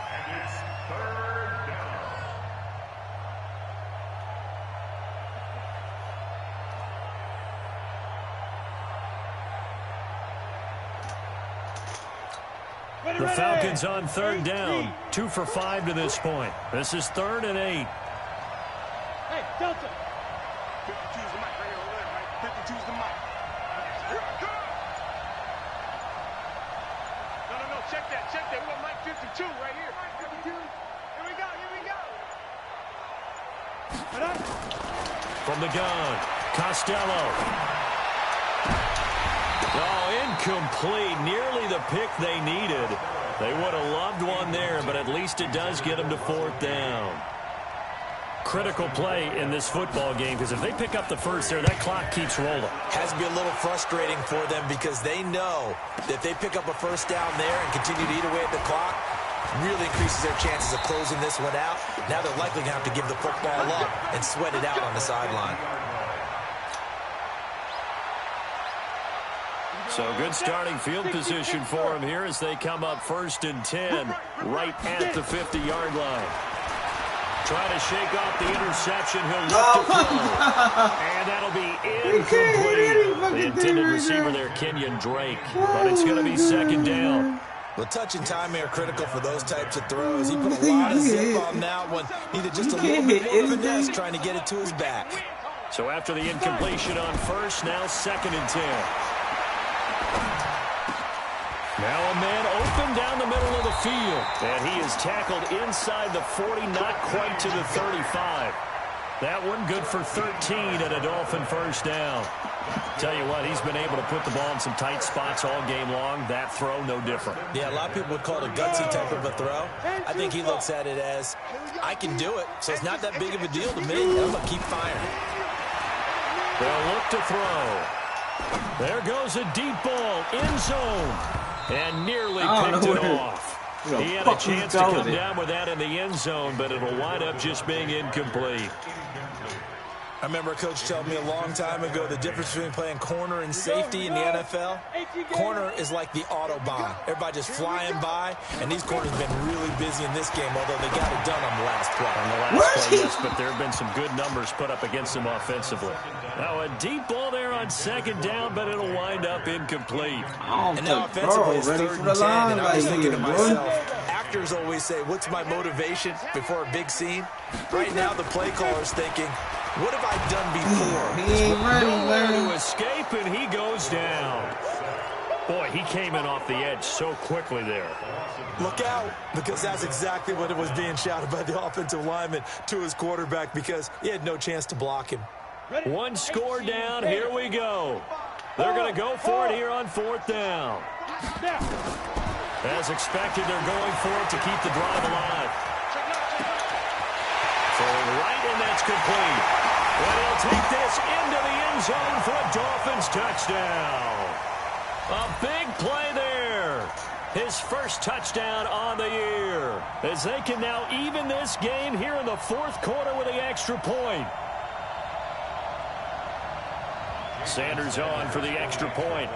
The Falcons on 3rd down. 2 for 5 to this point. This is 3rd and 8. Hey, Delta. 52's the mic right here over there, right? 52's the mic. No. Check that. We got mic 52 right here. Mic 52. Here we go. From the gun, Costello. Oh, incomplete. Nearly the pick they needed. They would have loved one there, but at least it does get them to 4th down. Critical play in this football game, because if they pick up the first there, that clock keeps rolling. Has to be a little frustrating for them, because they know that if they pick up a first down there and continue to eat away at the clock, really increases their chances of closing this one out. Now they're likely going to have to give the football up and sweat it out on the sideline. So good starting field position for them here as they come up 1st and 10 right at the 50-yard line. Trying to shake off the interception. He'll look to throw. And that'll be incomplete. The intended receiver there, Kenyon Drake. But it's going to be second down. Well, touch and timing are critical for those types of throws. He put a lot of zip on that one. Needed just a little bit more finesse trying to get it to his back. So after the incompletion on first, now 2nd and 10. Now a man open down the middle of the field. And he is tackled inside the 40, not quite to the 35. That one good for 13 and a Dolphin first down. Tell you what, he's been able to put the ball in some tight spots all game long. That throw, no different. Yeah, a lot of people would call it a gutsy type of a throw. I think he looks at it as, I can do it, so it's not that big of a deal to me. I'm going to keep firing. They'll look to throw. There goes a deep ball, end zone. And nearly picked it off. He had a chance to come down with that in the end zone, but it'll wind up just being incomplete. I remember a coach telling me a long time ago the difference between playing corner and safety in the NFL. Corner is like the Autobahn. Everybody just flying by, and these corners have been really busy in this game, although they got it done on the last play. On the last play, yes, but there have been some good numbers put up against them offensively. Now a deep ball there on 2nd down, but it'll wind up incomplete. And now offensively it's 3rd and 10, and I was thinking to myself, actors always say, what's my motivation before a big scene? Right now the play caller's thinking, what have I done before? He ain't ready, Nowhere to escape, and he goes down. Boy, he came in off the edge so quickly there. Look out, because that's exactly what it was being shouted by the offensive lineman to his quarterback, because he had no chance to block him. One score down, here we go. They're going to go for it here on 4th down. As expected, they're going for it to keep the drive alive. Throwing right, and that's complete. But he'll take this into the end zone for a Dolphins touchdown. A big play there. His first touchdown on the year. As they can now even this game here in the 4th quarter with the extra point. Sanders on for the extra point.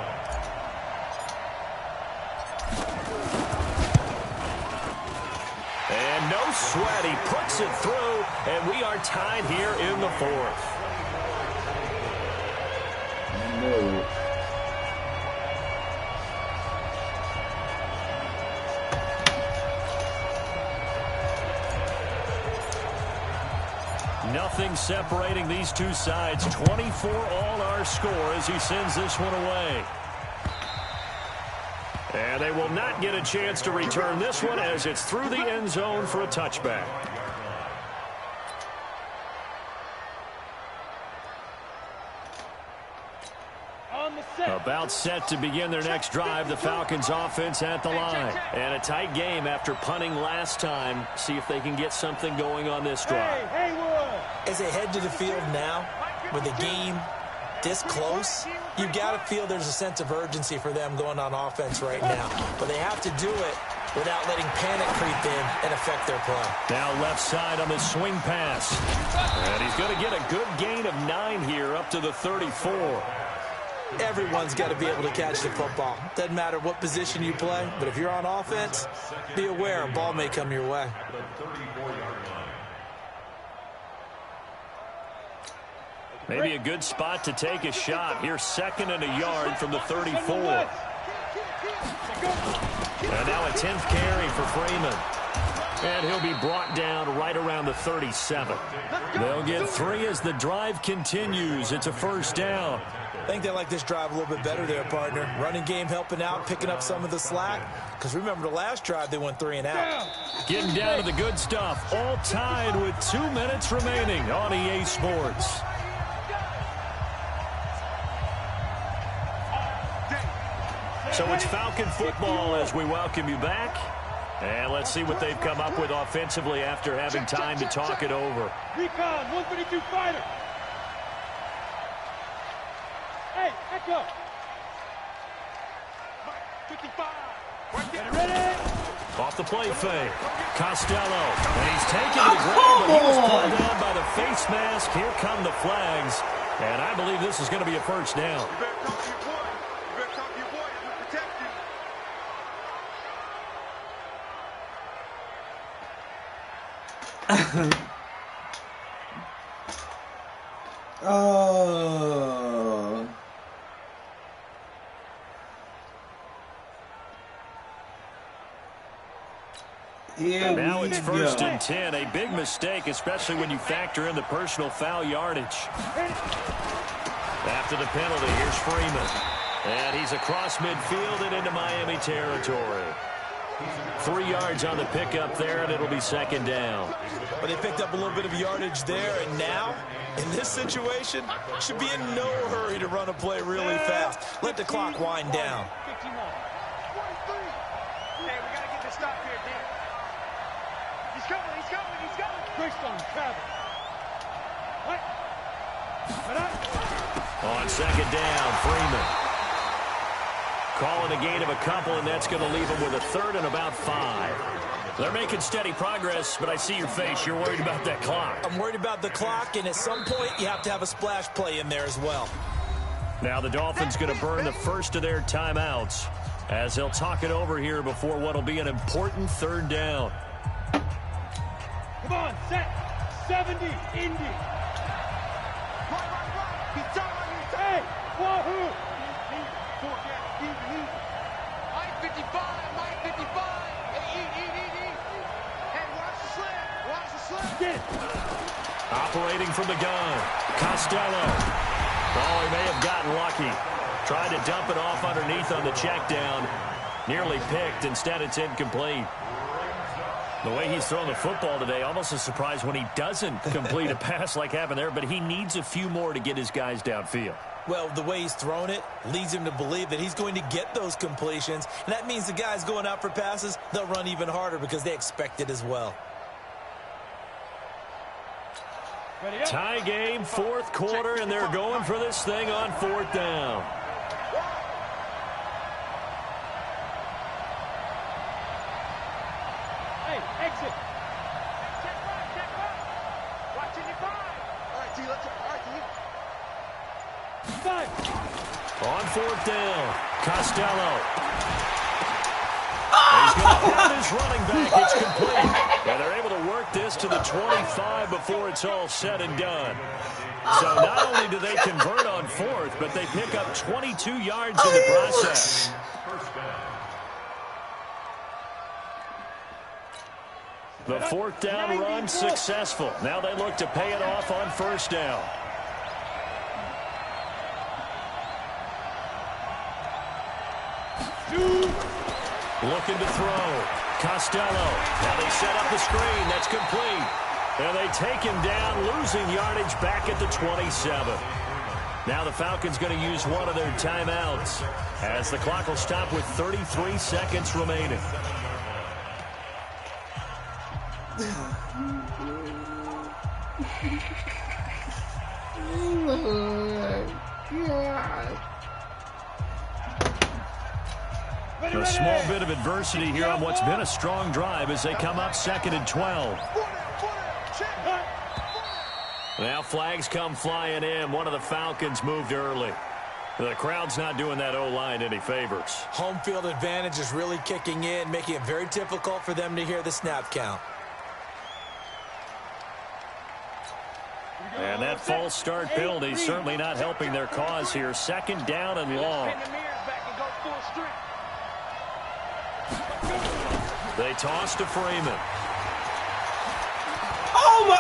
And no sweat, he puts it through, and we are tied here in the 4th. No. Nothing separating these two sides. 24 all our score as he sends this one away. And they will not get a chance to return this one as it's through the end zone for a touchback. About set to begin their next drive, the Falcons offense at the line. And a tight game after punting last time. See if they can get something going on this drive. As they head to the field now, with the game this close, you've got to feel there's a sense of urgency for them going on offense right now. But they have to do it without letting panic creep in and affect their play. Now left side on the swing pass. And he's going to get a good gain of 9 here up to the 34. Everyone's got to be able to catch the football. Doesn't matter what position you play, but if you're on offense, be aware a ball may come your way. Maybe a good spot to take a shot. Here, 2nd and a yard from the 34. And now a 10th carry for Freeman. And he'll be brought down right around the 37. They'll get 3 as the drive continues. It's a first down. I think they like this drive a little bit better there, partner. Running game helping out, picking up some of the slack. Because remember the last drive, they went 3 and out. Getting down to the good stuff. All tied with 2 minutes remaining on EA Sports. So it's Falcon football as we welcome you back. And let's see what they've come up with offensively after having time to talk it over. Recon, 152 fighter. Hey, back up. 55. Ready? Off the play fake. Costello. And he's taken the ground, but he was pulled down by the face mask. Here come the flags. And I believe this is going to be a first down. Now it's 1st and 10. A big mistake, especially when you factor in the personal foul yardage. After the penalty, here's Freeman. And he's across midfield and into Miami territory. 3 yards on the pickup there, and it'll be 2nd down. Well, they picked up a little bit of yardage there, and now, in this situation, should be in no hurry to run a play really fast. Let the clock wind down. On 2nd down, Freeman. Calling a gain of a couple, and that's going to leave them with a 3rd and about 5. They're making steady progress, but I see your face. You're worried about that clock. I'm worried about the clock, and at some point, you have to have a splash play in there as well. Now the Dolphins going to burn the first of their timeouts as they'll talk it over here before what will be an important 3rd down. Come on, set. 70, Indy. Hey, wahoo! Mike 55, Mike 55. Hey, eat. Hey, watch the slam. Get it. Operating from the gun, Costello. Oh, he may have gotten lucky. Tried to dump it off underneath on the check down. Nearly picked. Instead, it's incomplete. The way he's thrown the football today, almost a surprise when he doesn't complete a pass like happened there, but he needs a few more to get his guys downfield. Well, the way he's thrown it leads him to believe that he's going to get those completions, and that means the guys going out for passes, they'll run even harder because they expect it as well. Tie game, 4th quarter, and they're going for this thing on 4th down. Exit. Check back. Watching your 5. All right, T, let's go. All right, T. 5. On 4th down, Costello. He's going to have his running back. It's complete. And they're able to work this to the 25 before it's all said and done. So not only do they convert on 4th, but they pick up 22 yards in the process. The 4th down run successful. Now they look to pay it off on 1st down. Looking to throw. Costello. Now they set up the screen. That's complete. And they take him down, losing yardage back at the 27. Now the Falcons going to use one of their timeouts as the clock will stop with 33 seconds remaining. A small bit of adversity here on what's been a strong drive as they come up 2nd and 12. Now flags come flying in. One of the Falcons moved early. The crowd's not doing that O-line any favors. Home field advantage is really kicking in, making it very difficult for them to hear the snap count. And that false start penalty certainly not helping their cause here. 2nd down and long. They toss to Freeman. Oh my!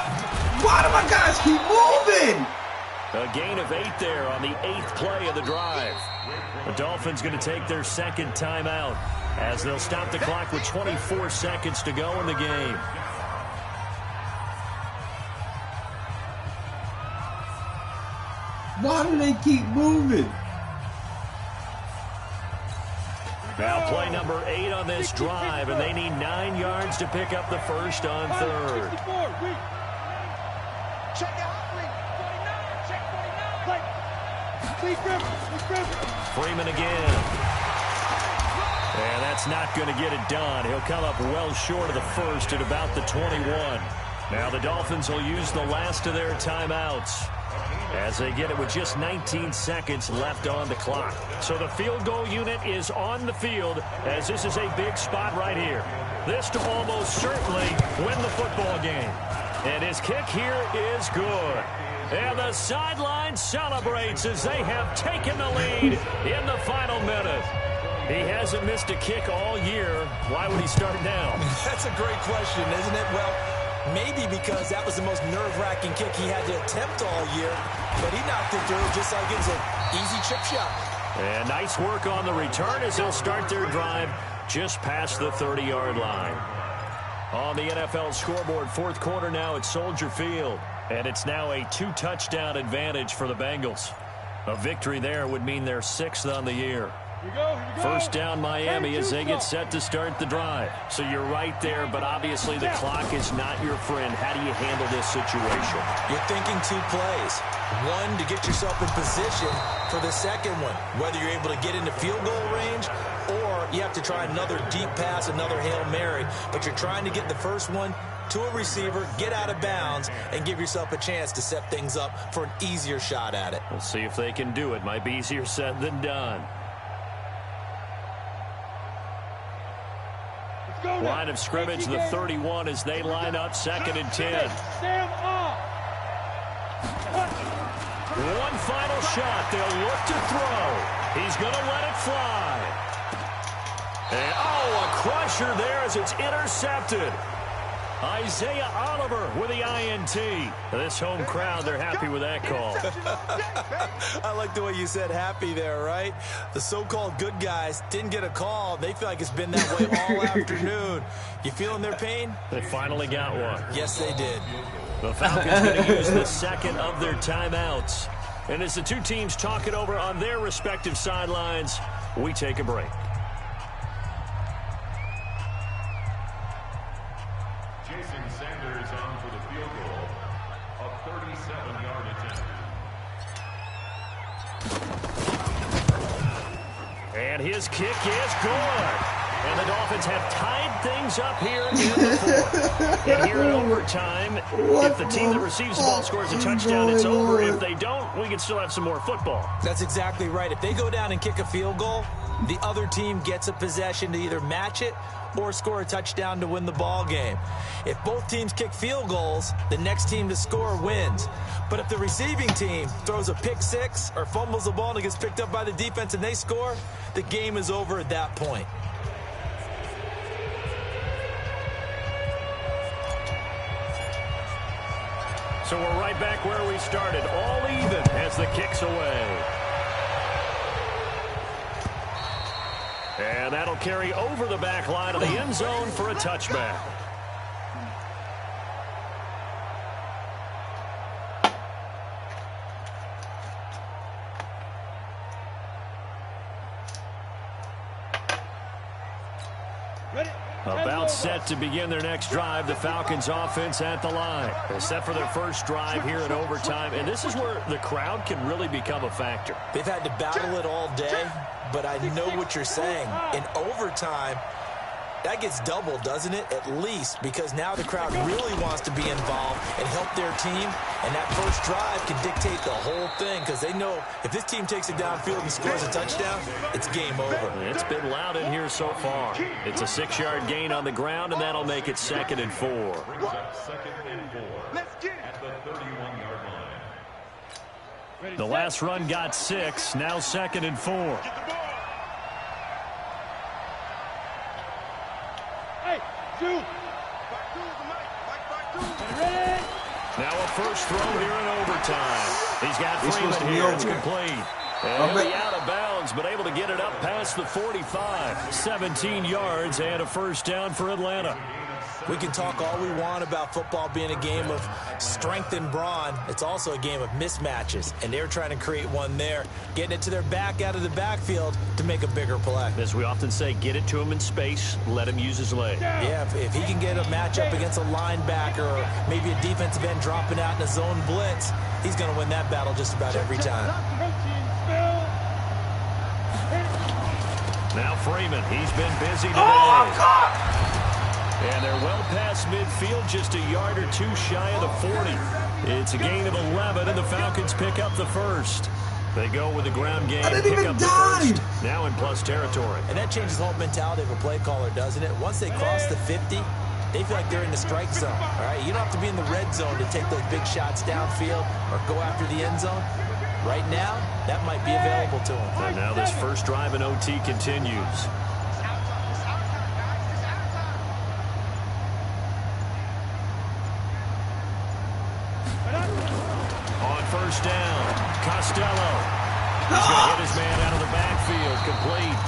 Why do my guys keep moving? A gain of 8 there on the 8th play of the drive. The Dolphins going to take their 2nd timeout as they'll stop the clock with 24 seconds to go in the game. Why do they keep moving? Now play number 8 on this drive, and they need 9 yards to pick up the first on 3rd. Freeman again. And that's not going to get it done. He'll come up well short of the first at about the 21. Now the Dolphins will use the last of their timeouts as they get it with just 19 seconds left on the clock. So the field goal unit is on the field as this is a big spot right here. This to almost certainly win the football game. And his kick here is good. And the sideline celebrates as they have taken the lead in the final minute. He hasn't missed a kick all year. Why would he start now? That's a great question, isn't it? Well, maybe because that was the most nerve-wracking kick he had to attempt all year, but he knocked it through just like it was an easy chip shot. And nice work on the return as they'll start their drive just past the 30-yard line. On the NFL scoreboard, fourth quarter now at Soldier Field. And it's now a 2-touchdown advantage for the Bengals. A victory there would mean they're 6th on the year. First down Miami as they get set to start the drive. So you're right there, but obviously the clock is not your friend. How do you handle this situation? You're thinking 2 plays. One, to get yourself in position for the second one, whether you're able to get into field goal range or you have to try another deep pass, another Hail Mary. But you're trying to get the first one to a receiver, get out of bounds, and give yourself a chance to set things up for an easier shot at it. We'll see if they can do it. Might be easier said than done. Line of scrimmage, the 31 as they line up 2nd and 10. One final shot. They'll look to throw. He's going to let it fly. And, a crusher there as it's intercepted. Isaiah Oliver with the INT. This home crowd, they're happy with that call. I like the way you said happy there, right? The so-called good guys didn't get a call. They feel like it's been that way all afternoon. You feeling their pain? They finally got one. Yes, they did. The Falcons going to use the second of their timeouts. And as the two teams talk it over on their respective sidelines, we take a break. And his kick is good. And the Dolphins have tied things up here in the fourth. And here in overtime, if the team that receives the ball scores a touchdown, it's over. If they don't, we can still have some more football. That's exactly right. If they go down and kick a field goal, the other team gets a possession to either match it or score a touchdown to win the ball game. If both teams kick field goals, the next team to score wins. But if the receiving team throws a pick six or fumbles the ball and it gets picked up by the defense and they score, the game is over at that point. So we're right back where we started, all even as the kick's away. And that'll carry over the back line of the end zone for a touchback. About set to begin their next drive, the Falcons offense at the line. They're set for their first drive here in overtime, and this is where the crowd can really become a factor. They've had to battle it all day, but I know what you're saying. In overtime, that gets doubled, doesn't it? At least, because now the crowd really wants to be involved and help their team, and that first drive can dictate the whole thing because they know if this team takes it downfield and scores a touchdown, it's game over. It's been loud in here so far. It's a 6-yard gain on the ground, and that'll make it 2nd and 4. Brings up 2nd and 4 at the 31-yard line. The last run got 6, now 2nd and 4. Now a first throw here in overtime. He's got Freeman here. It's complete. And he'll be out of bounds, but able to get it up past the 45. 17 yards and a first down for Atlanta. We can talk all we want about football being a game of strength and brawn. It's also a game of mismatches, and they're trying to create one there, getting it to their back out of the backfield to make a bigger play. As we often say, get it to him in space, let him use his leg. Yeah, if he can get a matchup against a linebacker or maybe a defensive end dropping out in a zone blitz, he's going to win that battle just about every time. Now Freeman, he's been busy today. And they're well past midfield, just a yard or two shy of the 40. It's a gain of 11, and the Falcons pick up the first. They go with the ground game, pick up the first. Now in plus territory. And that changes the whole mentality of a play caller, doesn't it? Once they cross the 50, they feel like they're in the strike zone. All right, you don't have to be in the red zone to take those big shots downfield or go after the end zone. Right now, that might be available to him. And now this first drive in OT continues. On first down, Costello. He's going to hit his man out of the backfield, complete.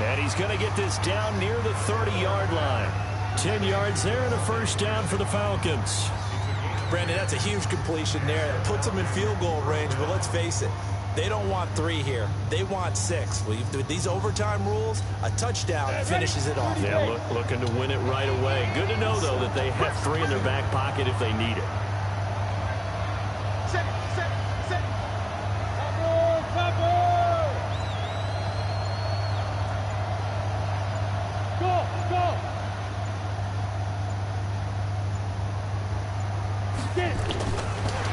And he's going to get this down near the 30-yard line. 10 yards there and a first down for the Falcons. Brandon, that's a huge completion there. It puts them in field goal range, but let's face it, they don't want 3 here. They want 6. With these overtime rules, a touchdown finishes it off. Yeah, looking to win it right away. Good to know, though, that they have 3 in their back pocket if they need it.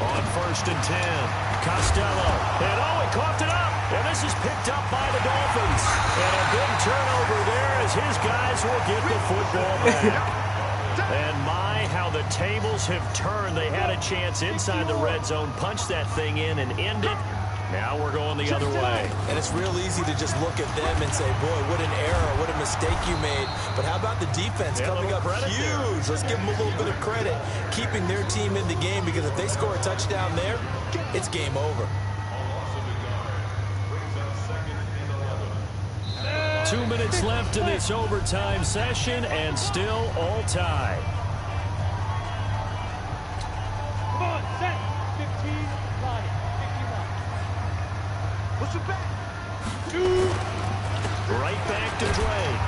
On first and 10, Costello. And he coughed it up. And this is picked up by the Dolphins. And a big turnover there as his guys will get the football back. And my, how the tables have turned. They had a chance inside the red zone, punch that thing in and end it. Now we're going the other way. And it's real easy to just look at them and say, boy, what an error, what a mistake you made. But how about the defense coming up huge? Let's give them a little bit of credit, keeping their team in the game, because if they score a touchdown there, it's game over. 2 minutes left in this overtime session, and still all tied. Come on, set. 15, line, 51. Push it back. 2. Right back to Drake.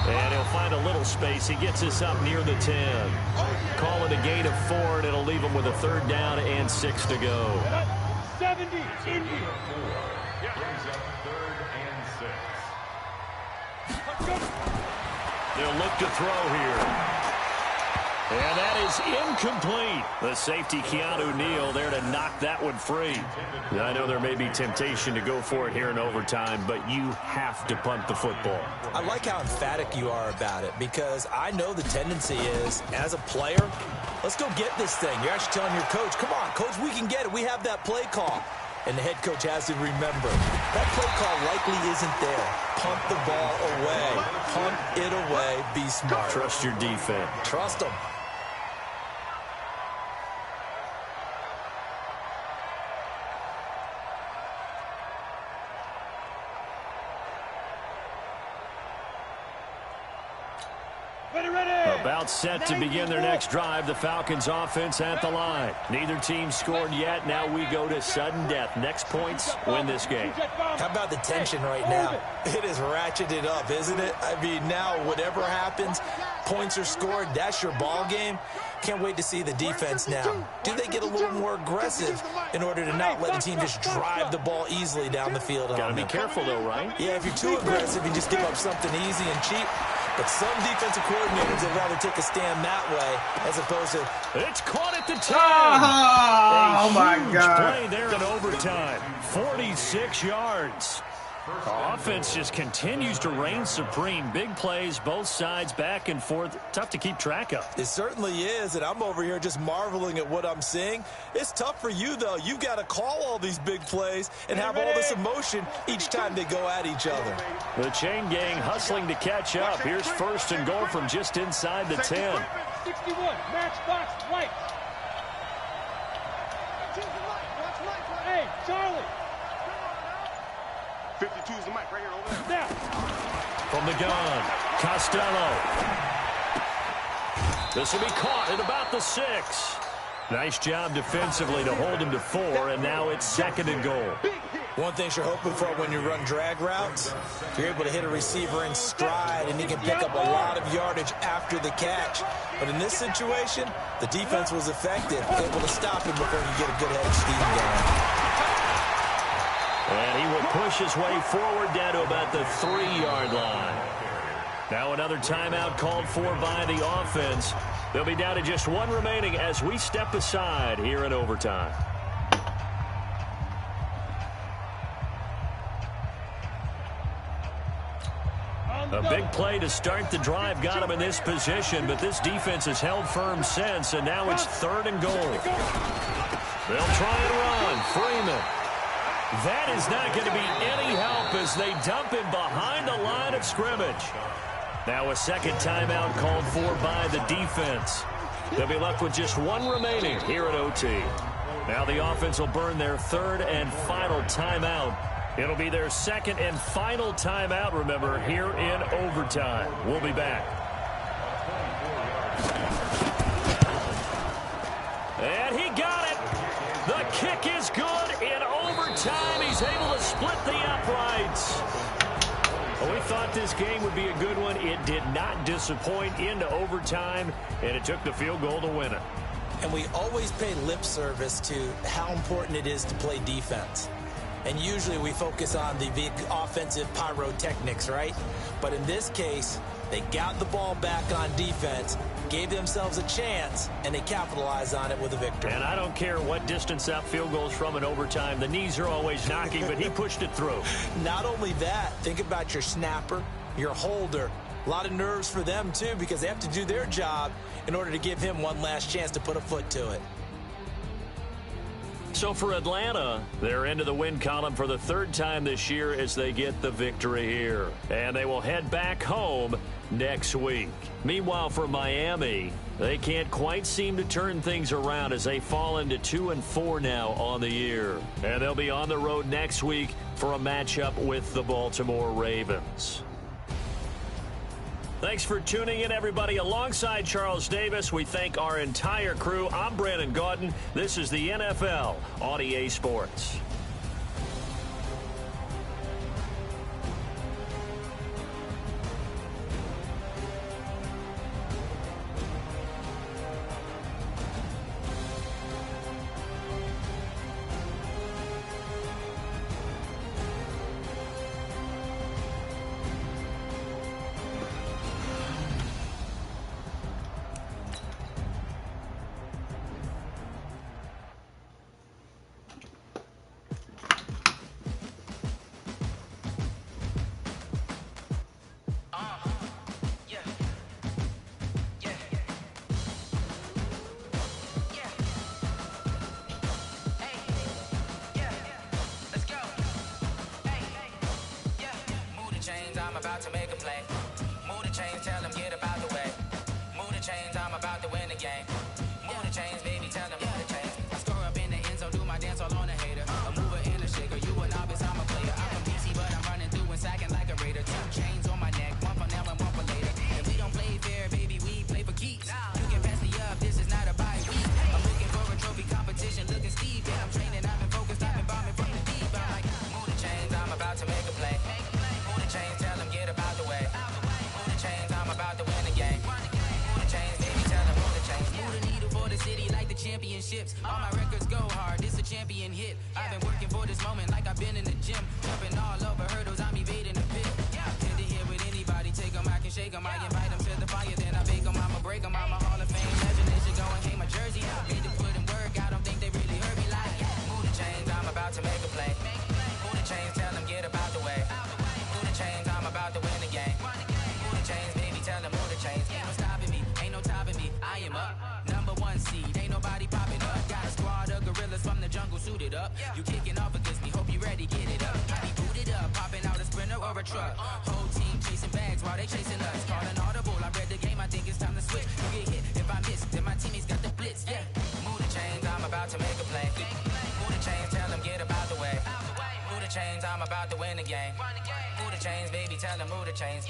And he'll find a little space. He gets us up near the 10. Call it a gain of 4, and it'll leave him with a third down and 6 to go. 70, Indy. They'll look to throw here. And that is incomplete. The safety, Keanu Neal, there to knock that one free. I know there may be temptation to go for it here in overtime, but you have to punt the football. I like how emphatic you are about it, because I know the tendency is, as a player, let's go get this thing. You're actually telling your coach, come on, coach, we can get it. We have that play call. And the head coach has to remember, that play call likely isn't there. Punt the ball away. Punt it away. Be smart. Trust your defense. Trust them. About set to begin their next drive. The Falcons offense at the line. Neither team scored yet. Now we go to sudden death. Next points win this game. How about the tension right now? It is ratcheted up, isn't it? I mean, now whatever happens, points are scored. That's your ball game. Can't wait to see the defense now. Do they get a little more aggressive in order to not let the team just drive the ball easily down the field? Got to be careful, though, right? Yeah, if you're too aggressive, you just give up something easy and cheap. But some defensive coordinators would rather take a stand that way as opposed to... It's caught at the 10. Oh, my God. Play there in overtime. 46 yards. The offense just continues to reign supreme. Big plays, both sides, back and forth. Tough to keep track of. It certainly is, and I'm over here just marveling at what I'm seeing. It's tough for you, though. You've got to call all these big plays and have all this emotion each time they go at each other. The chain gang hustling to catch up. Here's first and goal from just inside the 10. 61, matchbox right. Hey, Charlie. 52's the mic right here over there. Now. From the gun, Costello. This will be caught at about the 6. Nice job defensively to hold him to 4, and now it's second and goal. One thing you're hoping for when you run drag routes, you're able to hit a receiver in stride, and he can pick up a lot of yardage after the catch. But in this situation, the defense was effective, able to stop him before you get a good head of steam going. And he will push his way forward down to about the 3-yard line. Now another timeout called for by the offense. They'll be down to just 1 remaining as we step aside here in overtime. A big play to start the drive got him in this position, but this defense has held firm since, and now it's third and goal. They'll try and run. Freeman. That is not going to be any help as they dump him behind the line of scrimmage. Now a second timeout called for by the defense. They'll be left with just one remaining here at OT. Now the offense will burn their third and final timeout. It'll be their second and final timeout, remember, here in overtime. We'll be back. And he got it. The kick is good in overtime. He's able to split the uprights. Well, we thought this game would be a good one. It did not disappoint into overtime, and it took the field goal to win it. And we always pay lip service to how important it is to play defense. And usually we focus on the big offensive pyrotechnics, right? But in this case, they got the ball back on defense, gave themselves a chance, and they capitalized on it with a victory. And I don't care what distance that field goes from in overtime. The knees are always knocking, but he pushed it through. Not only that, think about your snapper, your holder. A lot of nerves for them, too, because they have to do their job in order to give him one last chance to put a foot to it. So for Atlanta, they're into the win column for the third time this year as they get the victory here. And they will head back home next week. Meanwhile, for Miami, they can't quite seem to turn things around as they fall into 2-4 now on the year. And they'll be on the road next week for a matchup with the Baltimore Ravens. Thanks for tuning in, everybody. Alongside Charles Davis, we thank our entire crew. I'm Brandon Gaudin. This is the NFL on EA Sports. I'm about to make a play. Move the chains, tell them get about the way. Move the chains, I'm about to win the game. Move the chains, baby, tell them move the chains. I score up in the end zone, do my dance all on a hater. A mover and a shaker, you a novice, I'm a player. I'm from DC, but I'm running through and sacking like a raider. 2 chains on my neck, one for now and one for later. And we don't play fair, baby, we play for keeps. You can pass me up, this is not a bye week. I'm looking for a trophy competition, looking steep. And I'm training, I've been focused, I've been bombing from the deep. I'm like, move the chains, I'm about to make a play. Move the chains, tell them get about the way. Move the chains, I'm about to win the game. Move the chains, baby, tell them move the chains. Move the needle for the city like the championships. All my records go hard, this a champion hit. I've been working for this moment like I've been in the gym. Jumping all over hurdles, I'm evading the pit. Hit it here with anybody, take them, I can shake them. I invite them to the fire, then I bake them. I'ma break them, I'm a Hall of Fame legend. They should go and hang my jersey. Made to put in work, I don't think they really heard me like. Move the chains, I'm about to make a play. Move the chains, tell them get about the way. Move the chains, I'm about to win the game. Move the chains, baby, tell them move the chains. Ain't no stopping me, ain't no topping me. I am up, #1 seed, ain't nobody popping up. Got a squad of gorillas from the jungle suited up. You kicking off against me, hope you ready, get it up. I be booted up, popping out a sprinter or a truck. Whole team chasing bags while they chasing us. Calling audible, I read the game, I think it's time to switch. You get hit if I miss, then my teammates got the blitz. Yeah, move the chains, I'm about to make a play. Move the chains, tell them get about the way. Move the chains, I'm about to win the game. Move the chains, baby, tell them move the chains.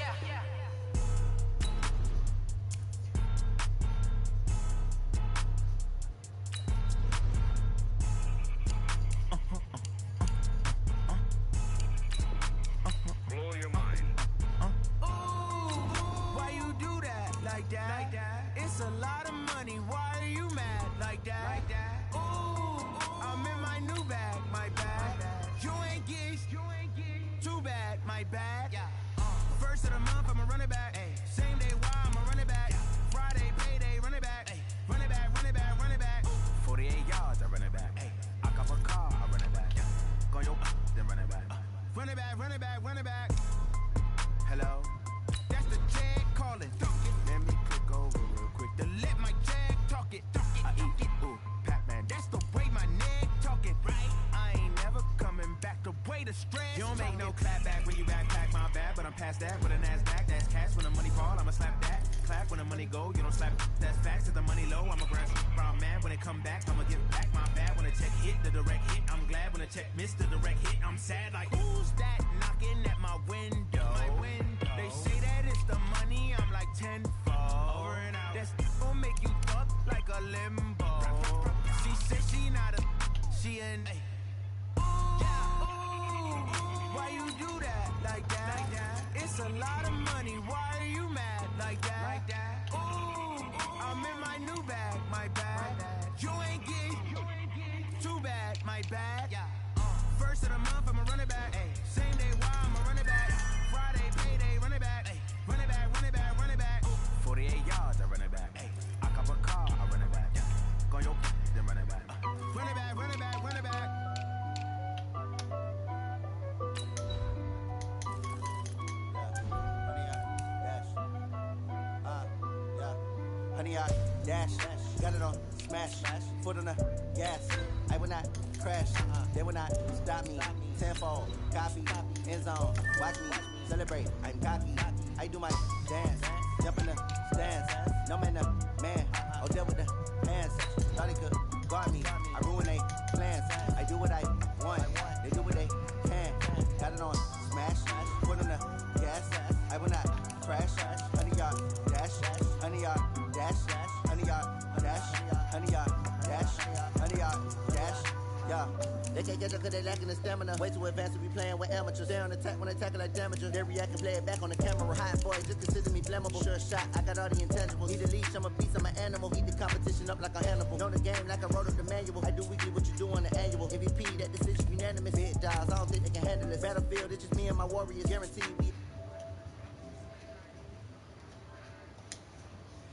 Blow your mind. Why you do that like that? It's a lot of money. Why are you mad like that? Ooh, I'm in my new bag, my bad. You ain't geeks, too bad, my bad. First of the month, I'ma run it back. Same day, why I'ma run it back. Friday, payday, run it back. Run it back, run it back, run it back. 48 yards, I run it back. I cop a car, I run it back. Go yo, then run it back. Run it back, run it back, run it back. Hello? That's the jag calling. Let me click over real quick to let my jag talk it. I eat it, ooh, Pac-Man. That's the way my neck talking. Right? I ain't never coming back. You don't make no clap back when you backpack my bad, but I'm past that with a NASDAQ. That's cash when the money fall, I'ma slap that. Clap when the money go, you don't slap. That's facts. Till the money low, I'ma grab brown man. When it come back, I'ma give back my bad. When the check hit, the direct hit. I'm glad when the check missed the direct hit. I'm sad like who's that knocking at my window? They say that it's the money. I'm like tenfold. Over and out. That's gon' make you fuck like a limbo. She said she not a. She an. Why you do that like that? It's a lot of money. Why are you mad like that? Ooh, I'm in my new bag, my bad. You ain't get too bad, my bad. First of the month, I'ma run it back. Same day, why I'ma run it back. Friday, payday, run it back. Run it back, run it back, run it back. 48 yards, I run it back. I cop a car, I run it back. Go your then run it back. Run it back, run it back, run it back. Honey, I dash, got it on smash, foot on the gas. I will not crash, they will not stop me. Tenfold, copy, end zone, watch me celebrate. I'm cocky, I do my dance, jump in the stands. No man, the man, oh deal with the hands. Thought they could guard me, I ruin they plans. I do what I want, they do what they can. Got it on smash, foot on the gas. I will not crash, honey, y'all dash, honey, y'all dash, honey, y'all dash, honey, y'all dash, honey, y'all dash, yeah. They can't catch up cause they lacking the stamina. Way too advanced to be playing with amateurs. They on attack when they tackle like damager. They react and play it back on the camera. Hot boys just consider me flammable. Sure shot, I got all the intangibles. Need a leash, I'm a beast, I'm an animal. Heat the competition up like a Hannibal. Know the game like I wrote up the manual. I do weekly what you do on the annual. MVP, that decision unanimous. Big dogs, I don't think they can handle this. Battlefield, it's just me and my warriors. Guaranteed we